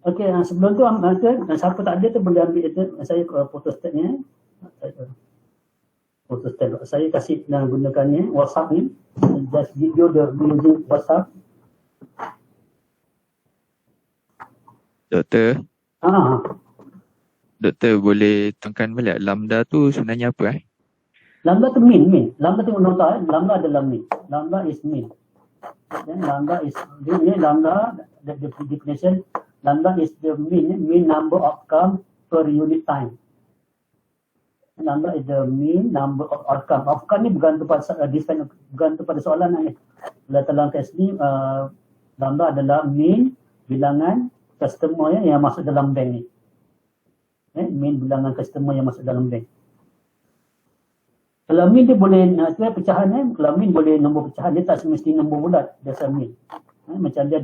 Okay, sebelum tu siapa tak ada tu boleh ambil itu, saya photostat-nya. Photostat. Saya kasih gunakannya WhatsApp ni. Just video using WhatsApp. Doktor, boleh tengkan balik lambda tu sebenarnya apa Lambda tu mean. Lambda tu nota, lambda adalah mean. Lambda is mean. Then lambda is lambda, the definition, lambda is the mean number of outcome per unit time. Lambda is the mean number of outcome. Outcome ni bergantung pada soalan ni. Dalam test ni, lambda adalah mean bilangan customer yang masuk dalam bank ni. Mean bilangan customer yang masuk dalam bank. Kalau mean dia boleh, pecahan kalau mean boleh nombor pecahan, dia tak semesti nombor bulat, biasa mean. Macam kita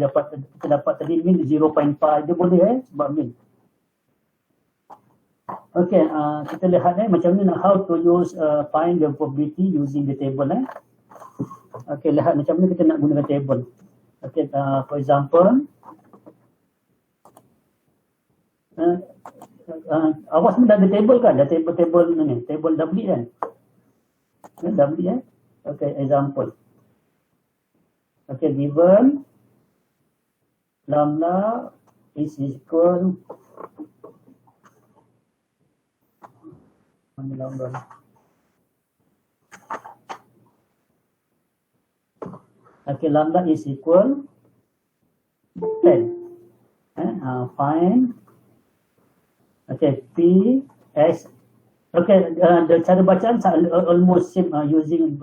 dapat tadi mean 0.5, dia boleh sebab mean. Okay, kita lihat macam ni how to use find the probability using the table. Okay, lihat macam ni kita nak gunakan table. Okay, for example, awas ni dah ada table kan, dah table ni, table W kan. W. Okay, example. Okay, given lambda is equal lambda. Okay, lambda is equal 10. Find. Okay, P S. Okay, the cara bacaan almost same using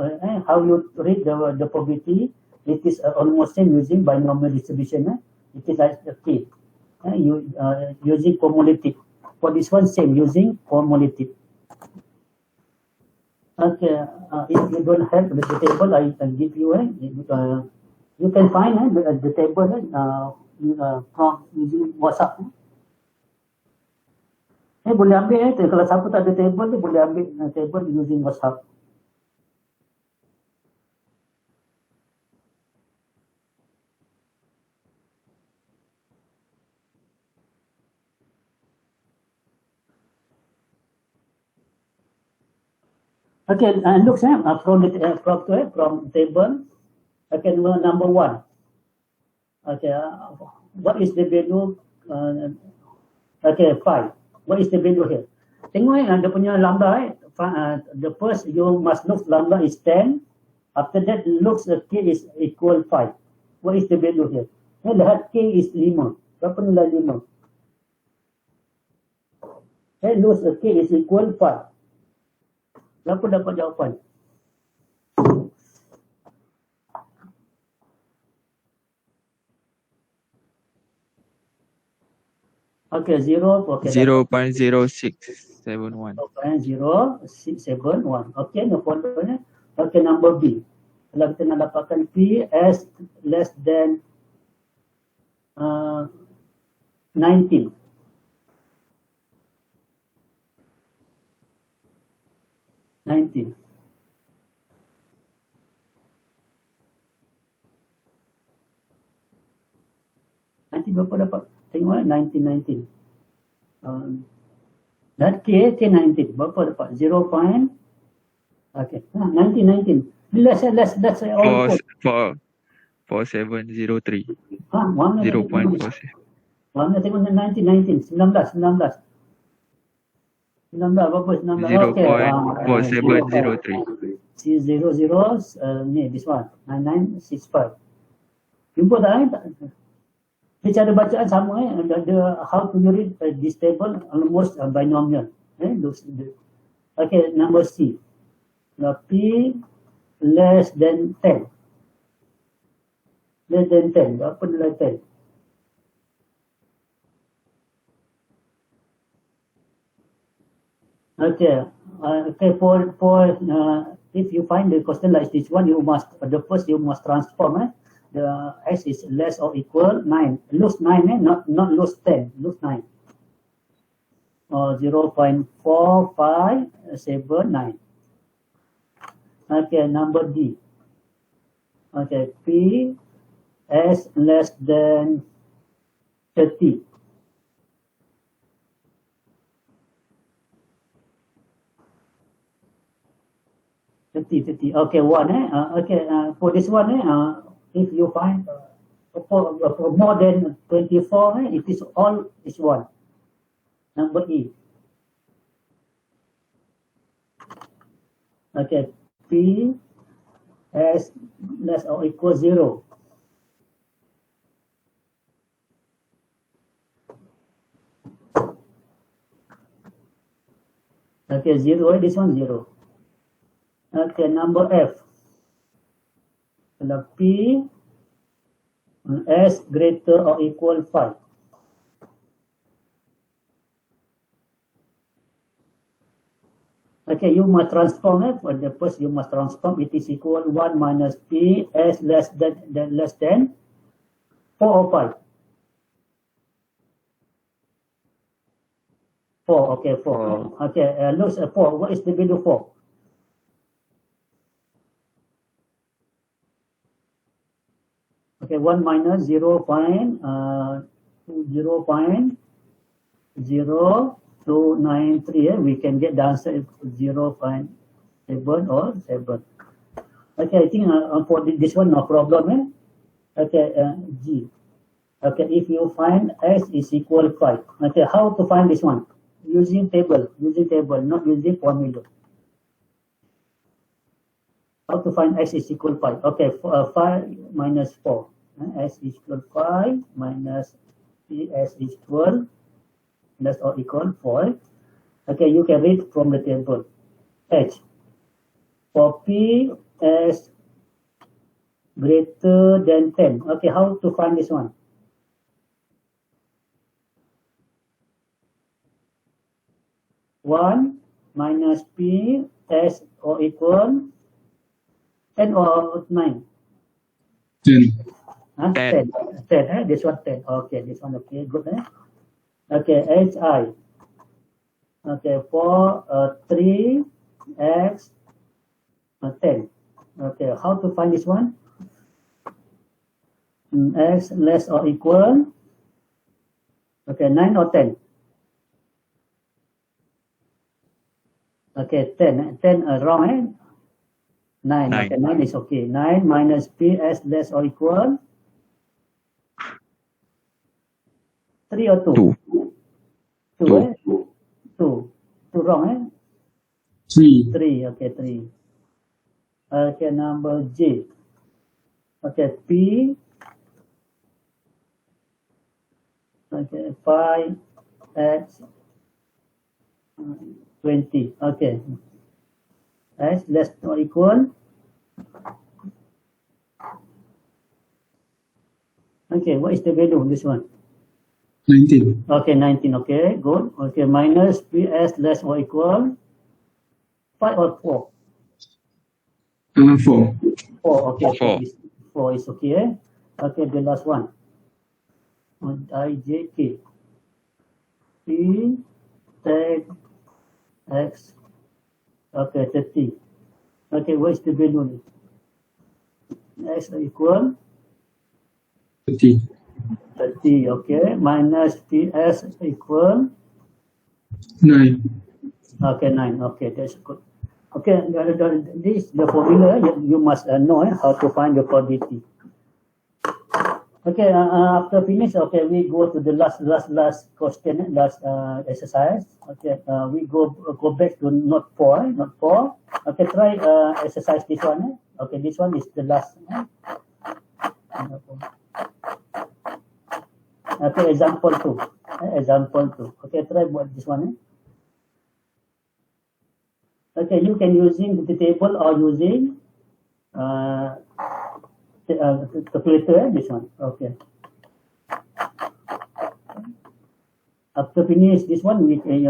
how you read the probability. It is almost same using binomial distribution. It is like the P. Using cumulative. For this one, same using cumulative. Okay, if you don't have the table, I can give you. You can find the table from using WhatsApp. Boleh ambil kalau siapa tak ada table tu boleh ambil table using WhatsApp. Okay, look from table. Okay, number 1. Okay, what is the value? Okay, 5. What is the value here? Tengok dia punya lambda. The first you must look lambda is 10. After that looks K is equal 5. What is the value here? Lihat K is 5. Berapa nilai 5? Lose K is equal 5. Berapa dapat jawapan? Okay, 0. Okay, 0.0671. 0.0671. Okay, no problem. Okay, number B. Kalau kita nak dapatkan P as less than 19. Nanti berapa dapat? Tengok 19. Dan K19 berapa dapat? 0. Okay, 19. Let's say all 4703. mana 0.47. mana tengok 19 19 berapa? 19. Okay. 0.4703. C00 ni this one 9965. Jumpa tak? Dia cara bacaan sama ada how to read this table almost binomial. Okay, number C. P less than 10. Less than 10. Apa nilai 10? Okay. For if you find the question like this one, you must transform. The x is less or equal 9. Lose 9, not lose 10. Lose 9. Or 0.4579. Okay, number D. Okay, P s less than 30. Okay, one. For this one, if you find for more than 24, it is all is one. Number E. Okay, P s less or equal 0. Okay, 0. This one 0. Okay, number F. Kalau P s greater or equal 5. Okay, you must transform it. For the first, you must transform. It is equal 1 minus P s less than 4 or 5. 4. Okay, 4. Okay, lose 4. What is the value 4? Okay, 1 minus 0.0293. We can get the answer 0.7 or 7. Okay, I think for this one no problem. Okay, G. Okay, if you find s is equal 5. Okay, how to find this one? Using table, not using formula. How to find x is equal 5? Okay, 5 minus 4. S is equal 5 minus Ps is equal less or equal 4. Okay, you can read from the table. H. For P s greater than 10. Okay, how to find this one? One minus P s or equal 10 or 9? 10. 10. This one 10. Okay, this one okay, good. Okay, HI. Okay, for 3x 10. Okay, how to find this one? X less or equal? Okay, 9 or 10? Okay, 10. 10 wrong, 9. Okay, 9 is okay. 9 minus Ps less or equal? 3 or 2? 2. 2 wrong, 3. 3. Okay, 3. Okay, number J. Okay, P Okay, 5x 20. Okay. X less or equal. Okay, what is the value of this one? 19. Okay, 19. Okay, good. Okay, minus PS less or equal 5 or 4? 4. 4. Okay, 4. 4 is okay. Okay, the last one. IJK. P tag X. Okay, 30. Okay, what is the value? X equal 30. 30. Okay, minus PS equal 9. okay 9. Okay, that's good. Okay, this the formula you must know how to find the probability. Okay, after finish, okay, we go to the last question, last exercise. Okay, we go back to note 4. Note 4. Okay, try exercise this one. Okay, this one is the last. Okay, example 2. Example 2. Okay, try buat this one. Okay, you can using the table or using calculator. This one. Okay. After finish this one, we can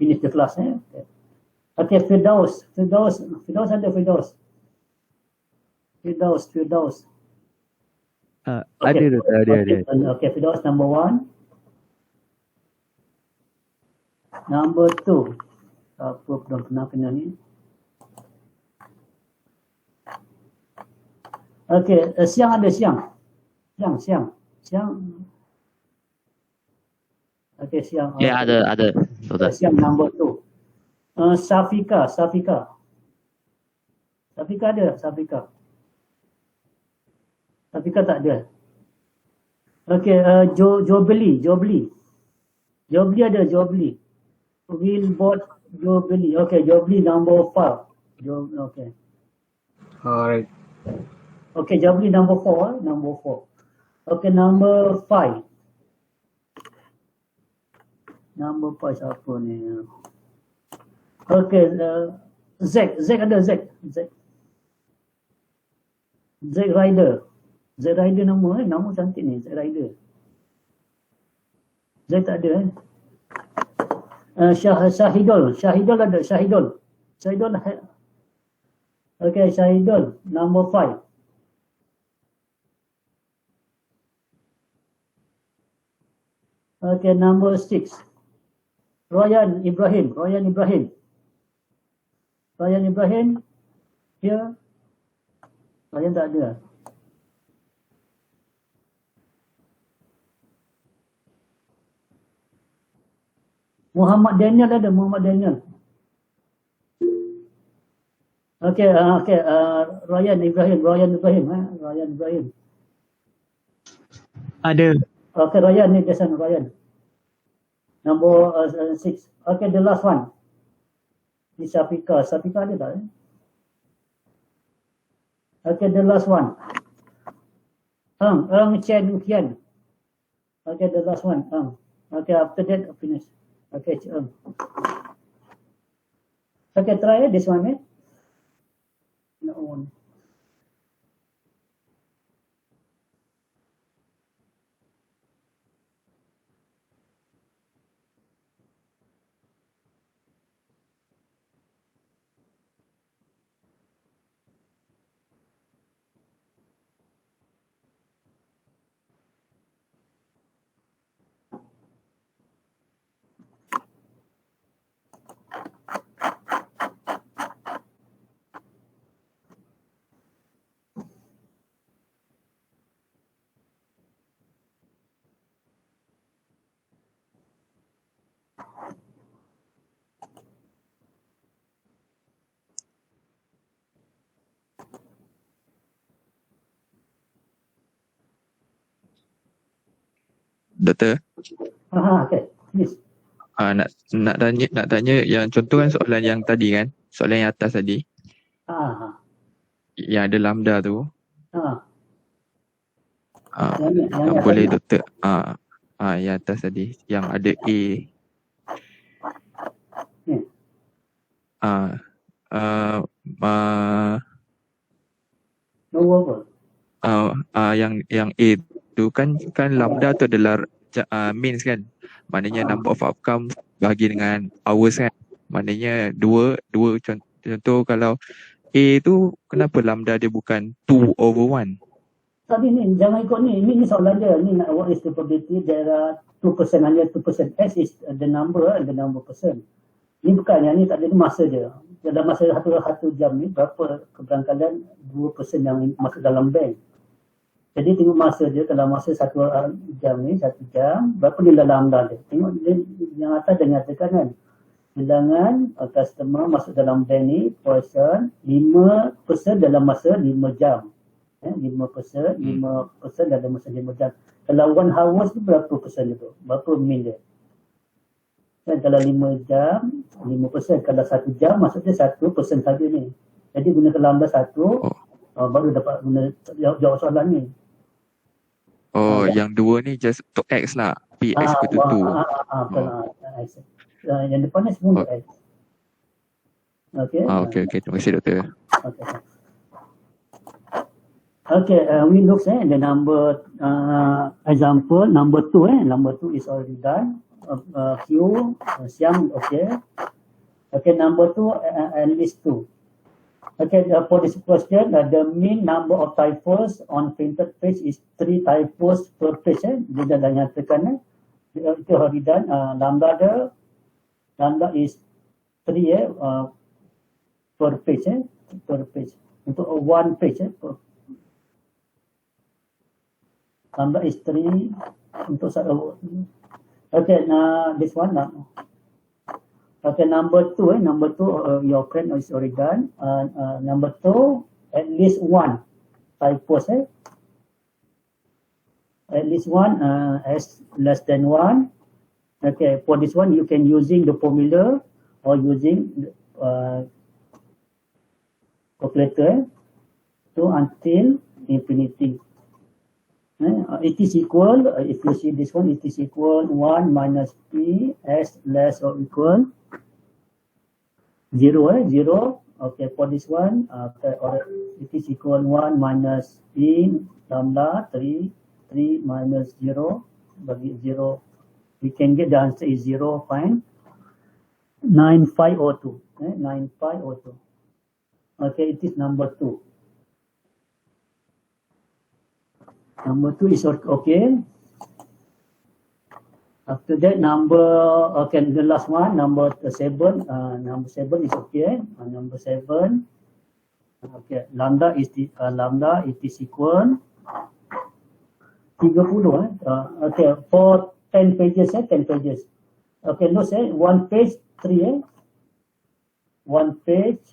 finish the class. Okay. Okay, Firdaus ada Firdaus. Okay. Ada. Okay, Firdaus number 1. Number 2. Apa belum pernah kena ni. Okay, siang ada siang. Okay, siang. Ya, ada. Betul. Siang number 2. Safika ada. Safika tak ada. Okay, Jobli ada. Willbot Jobli. Okay, Jobli number 5. Okay. Alright. Okay, Jobli number 4. Okay, number 5. Number 5 siapa ni? Okay, Z ada. Z Rider nama cantik ni. Z Rider. Z tak ada. Syahidul ada. Syahidul. Okay, Syahidul number 5. Okay, number 6. Ryan Ibrahim. Here. Ryan tak ada. Muhammad Daniel ada. Okay, Ryan Ibrahim. Ada. Okay, Ryan ni biasa Ryan. Number 6. Okay, the last one. Ni Safika ada tak? Okay, the last one. Chen Kian. Okay, the last one. Okay, after that finish. Okay, Okay, try this one. No one. Doktor, Okay, please. nak tanya yang contoh kan soalan yang tadi kan, soalan yang atas tadi, yang ada lambda tu. Yang boleh atas doktor yang atas tadi yang ada A ni. ah uh, uh, Nombor apa? yang A tu kan lambda tu adalah means kan, maknanya number of outcomes bahagi dengan hours kan, maknanya dua contoh kalau A tu kenapa lambda dia bukan 2/1? Tapi ni jangan ikut ni. Ni soalan dia. Ni what is the probability there are 2% hanya 2%. S is the number percent. Ni bukan yang ni tak ada ni masa dia. Dalam masa satu jam ni berapa keberangkalan 2% yang masuk dalam bank. Jadi tengok masa dia, kalau masa 1 jam ni, 1 jam, berapa nilai lambda dia. Tengok dia, yang atas dia nyatakan kan. Bilangan customer masuk dalam bank ni, portion 5% dalam masa 5 jam. 5% dalam masa 5 jam. Kalau 1 hours tu berapa persen itu? Berapa min dia? Kan kalau 5 jam, 5%. Kalau 1 jam, maksudnya 1% saja ni. Jadi gunakan lambda 1, baru dapat guna jawab soalan ni. Yang dua ni just untuk X lah. P X equal to 2. Yang depan ni semua untuk X. Okay. Okay. Terima kasih doktor. Okay, we look at the number example number 2. Number 2 is already done. Q, Siam, okay. Okay, number 2, at least 2. Okay, for this question, the mean number of typos on printed page is 3 typos per page. Dia dah nyatakan itu already done. Lambda is 3 per page. Per page. Untuk 1 page. Lambda is 3 untuk satu. Okay, this one now. Okay, number 2, your friend is already done. Number 2, at least 1 typos. At least 1, s less than 1. Okay, for this one, you can using the formula or using calculator to until infinity. It is equal, if you see this one, it is equal 1 minus p s less or equal 0. Okay, for this one, or it is equal 1 minus p lambda 3 minus 0, bagi 0, we can get the answer is 0.9502. 9502. Okay, it is number 2. Number 2 is okay. After that, the last one, number 7. Number 7 is okay. Number 7. Okay, lambda it is equal 30. Okay, for 10 pages. 10 pages. Okay, no say 1 page 3. 1 page.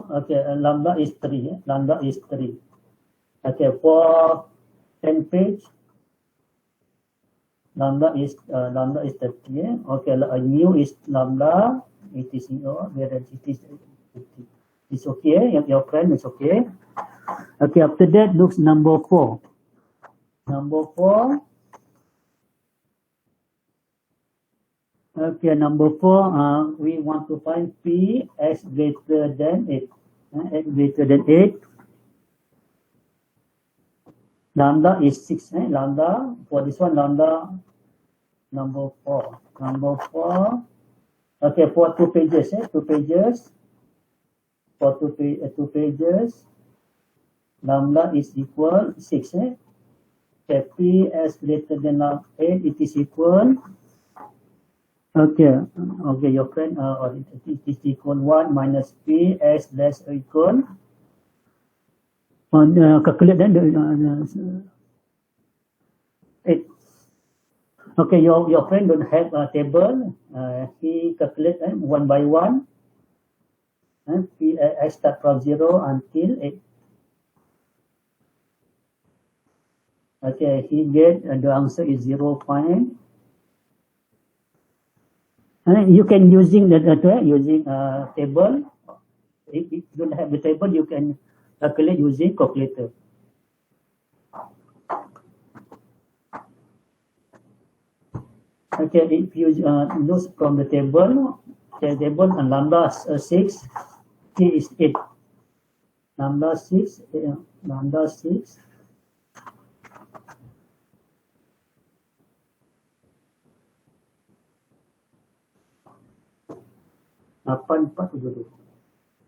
Okay, lambda is 3. Lambda is 3. Okay, for 10 page, lambda is 30. Okay, mu is lambda. It is it's okay. Your friend is okay. Okay, after that, looks number 4. Number 4. Okay, number 4, we want to find P as greater than 8. Greater than 8. Lambda is 6. Lambda, for this one, lambda, number 4. Number 4. Okay, for 2 pages. 2 pages. For 2 pages, lambda is equal 6. Okay, P as greater than 8, it is equal. Okay, your friend, it is equal 1 minus p s less or equal. Calculate then 8. Okay, your friend don't have a table. He calculate 1 by 1. P s start from 0 until 8. Okay, he get the answer is 0. You can using using table. If you don't have the table, you can calculate using calculator. Okay, if you use from the table and lambda 6, K is 8. Lambda 6, lambda 6.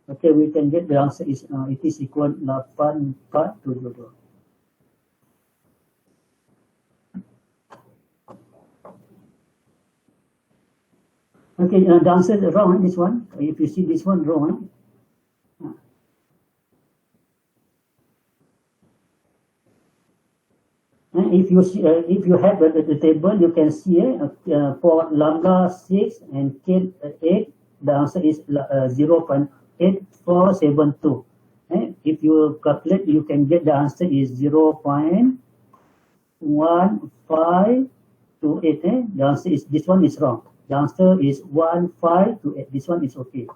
Okay, we can get the answer is it is equal 8472. Okay, the answer is wrong. This one, if you see this one wrong. If you see, if you have the table, you can see for lambda 6 and K 8, the answer is 0.8472. If you calculate, you can get the answer is 0.1528. The answer is this one is wrong. The answer is 1528. This one is okay.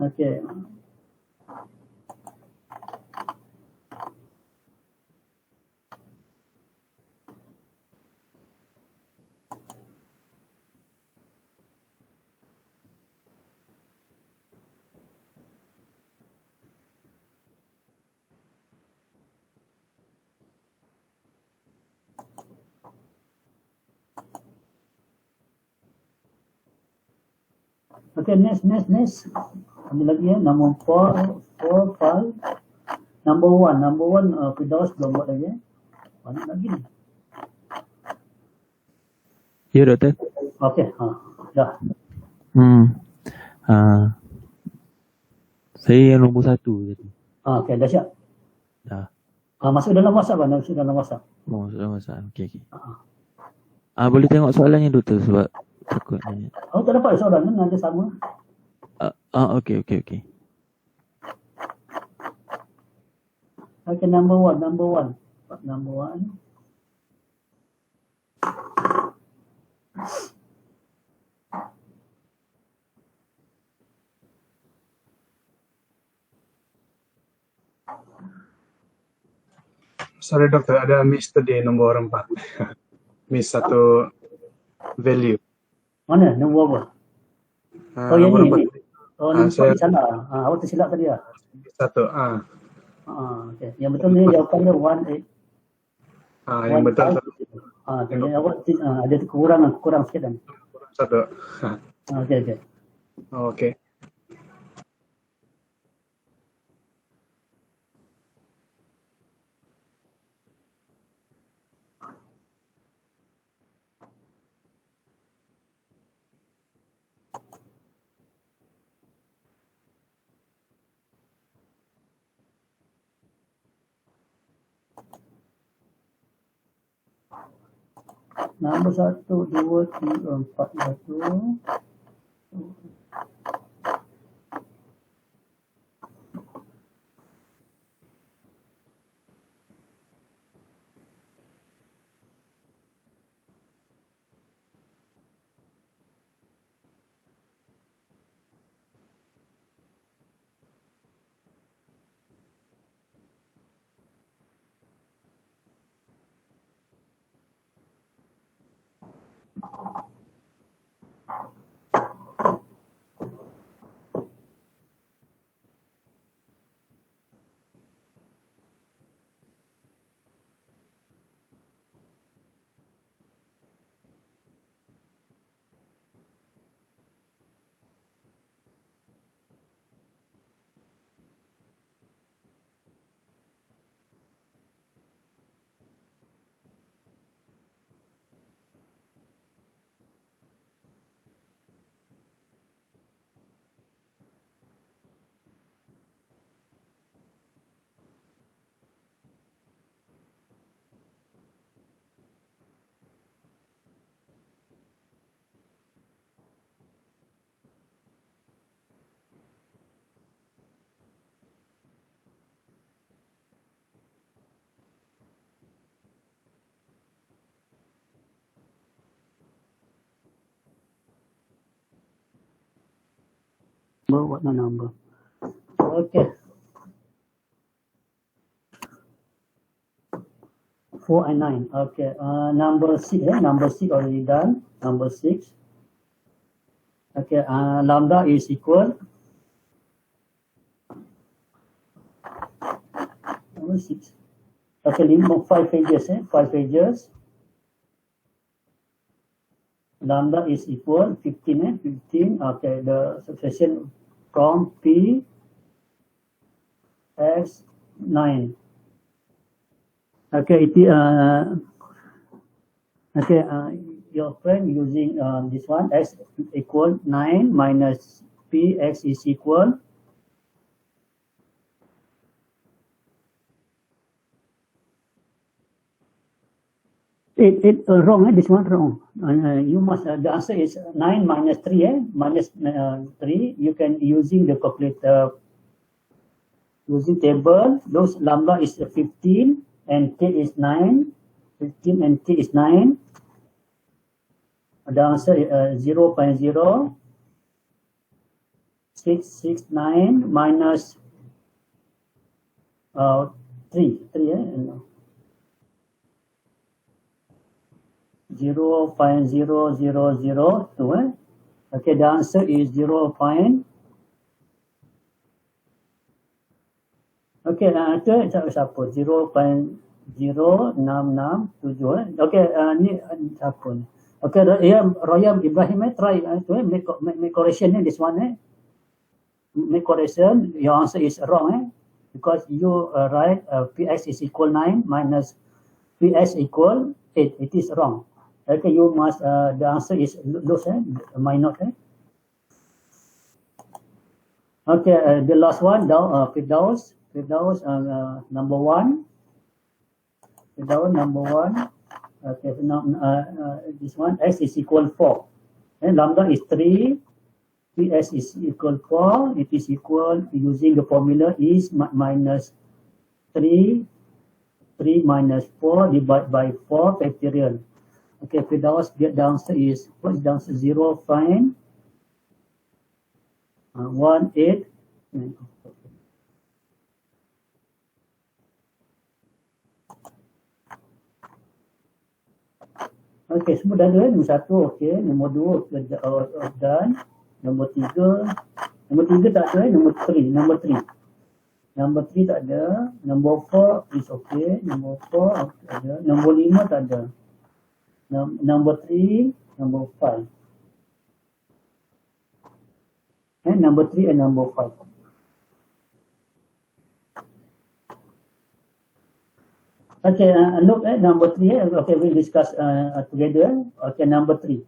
Okay. Okay, next. Ambil lagi ya, number 4, 5. Number 1, Firdaus belum buat lagi. Banyak lagi ni. Ya, doktor. Okay, dah. Saya yang nombor 1 tadi. Okay, dah siap. Dah. Masuk dalam WhatsApp kan? Masuk dalam WhatsApp. Masuk dalam WhatsApp. Okey. Boleh tengok soalannya, doktor, sebab takutnya. Tak dapat soalan ni, nanti sama. Okey. Okay, number 1. Sorry doktor, ada miss tadi nombor 4. Miss satu value. Mana? Nombor apa? Yang Nombor ni. 4. Saya salah. Awak tersilap tadi lah. Satu. Okay. Yang betul ni jawapannya 18. Yang betul. Jadi awak ada kurang sikit kan? Satu. Okay. Okay. Nombor 1, 2, 3, 4, 1. What no number? Okay. 4 and 9. Okay. Number 6. Number 6 already done. Number 6. Okay. Lambda is equal. Number 6. Okay. 5 pages. 5 pages. Lambda is equal 15. 15. Okay. The succession from P x 9. Okay, your friend using this one, x equal 9 minus p x is equal wrong. This one wrong. You must the answer is 9 minus 3. Minus 3. You can using the calculator, using table. Those lambda is 15. And t is 9, 15 and t is 9. The answer is 0.0669 minus 3. 0.0002. Okay, the answer is 0. Okay, itu siapa? 0.0667. Okay, ni siapa ni? Okay, Royam Ibrahim, try make correction this one. Make correction. Your answer is wrong, because you write px is equal 9 minus px equal 8. It is wrong. Okay, you must the answer is those minus. Okay, the last one down Firdaus. Firdaus number 1. Firdaus number 1. Okay, now this one x is equal 4. And lambda is 3. Ps is equal 4. It is equal using the formula is minus 3. 3 minus 4 divided by 4 factorial. Okay, Firdaus get the answer is what is the answer? 0.18. Okay, semua dah ada. Nombor 1, okay. Nombor 2, done. Nombor 3 tak ada. Nombor 3. Nombor 3 tak ada. Nombor 4 is okay. Nombor 4 ada. Nombor 5 tak ada. Nombor 3, nombor 5. And number 3 and number 5. Okay, look at number 3. Okay, we'll discuss together. Okay, number 3.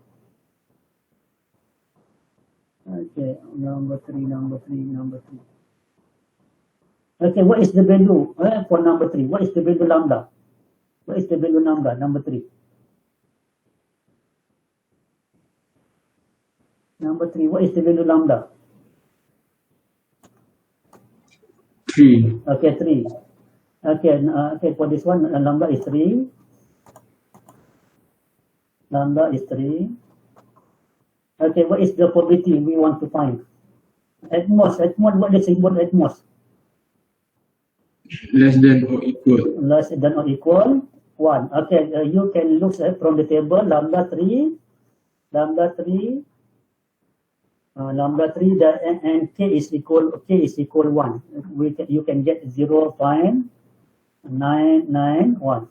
Okay, number 3. Okay, what is the value for number 3? What is the value lambda? What is the value lambda? Number 3. Number 3, what is the value lambda? 3. Okay, 3. Okay, for this one, lambda is 3. Lambda is 3. Okay, what is the probability we want to find? At most, what is symbol at most? Less than or equal. Less than or equal 1. Okay, you can look from the table, lambda 3, and k is equal 1. You can get 0.991.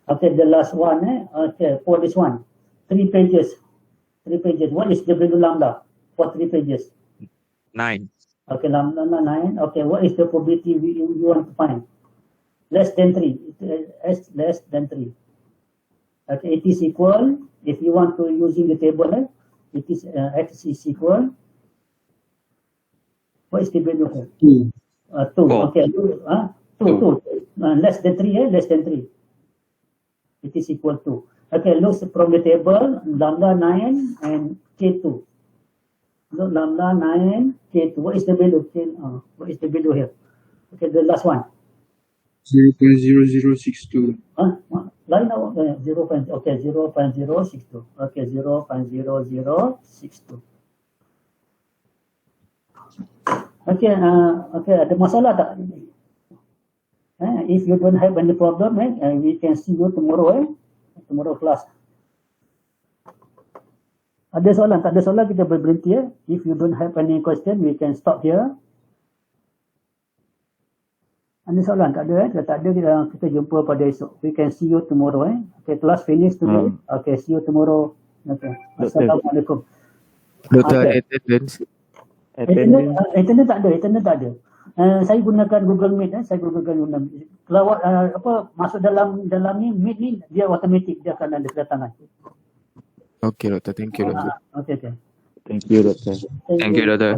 Okay, the last one. Okay, for this one, 3 pages. What is the value lambda for 3 pages? 9. Okay, lambda 9. Okay, what is the probability you want to find? Less than 3. Less than 3. Okay, it is equal. If you want to using the table, it is x is equal. What is the value here? 2. 2. Four. Okay, 2. 2. Less than 3. Less than 3. It is equal to. Okay, look from the table, lambda 9 and k2. Look, lambda 9, k2. What is the value? What is the value here? Okay, the last one. 0.0062. Line now, 0. Okay, 0.062. Okay, 0.0062. Okay, okay, ada masalah tak? If you don't have any problem, we can see you tomorrow, tomorrow class. Ada soalan? Tak ada soalan, kita berhenti. If you don't have any question, we can stop here. Ada soalan? Tak ada. Kalau tak ada, kita jumpa pada esok. We can see you tomorrow. Okay, class finish today. Okay, see you tomorrow. Okay. Assalamualaikum. Doktor ada Okay. attendance. Internet tak ada. Internet tak ada. Saya gunakan Google Meet. Saya gunakan Google Meet. Kalau masuk dalam ni Meet ni, dia automatik, dia akan ada kedatangan. Okay doktor, thank you doktor. Okay. Thank you, doktor. Thank you doktor.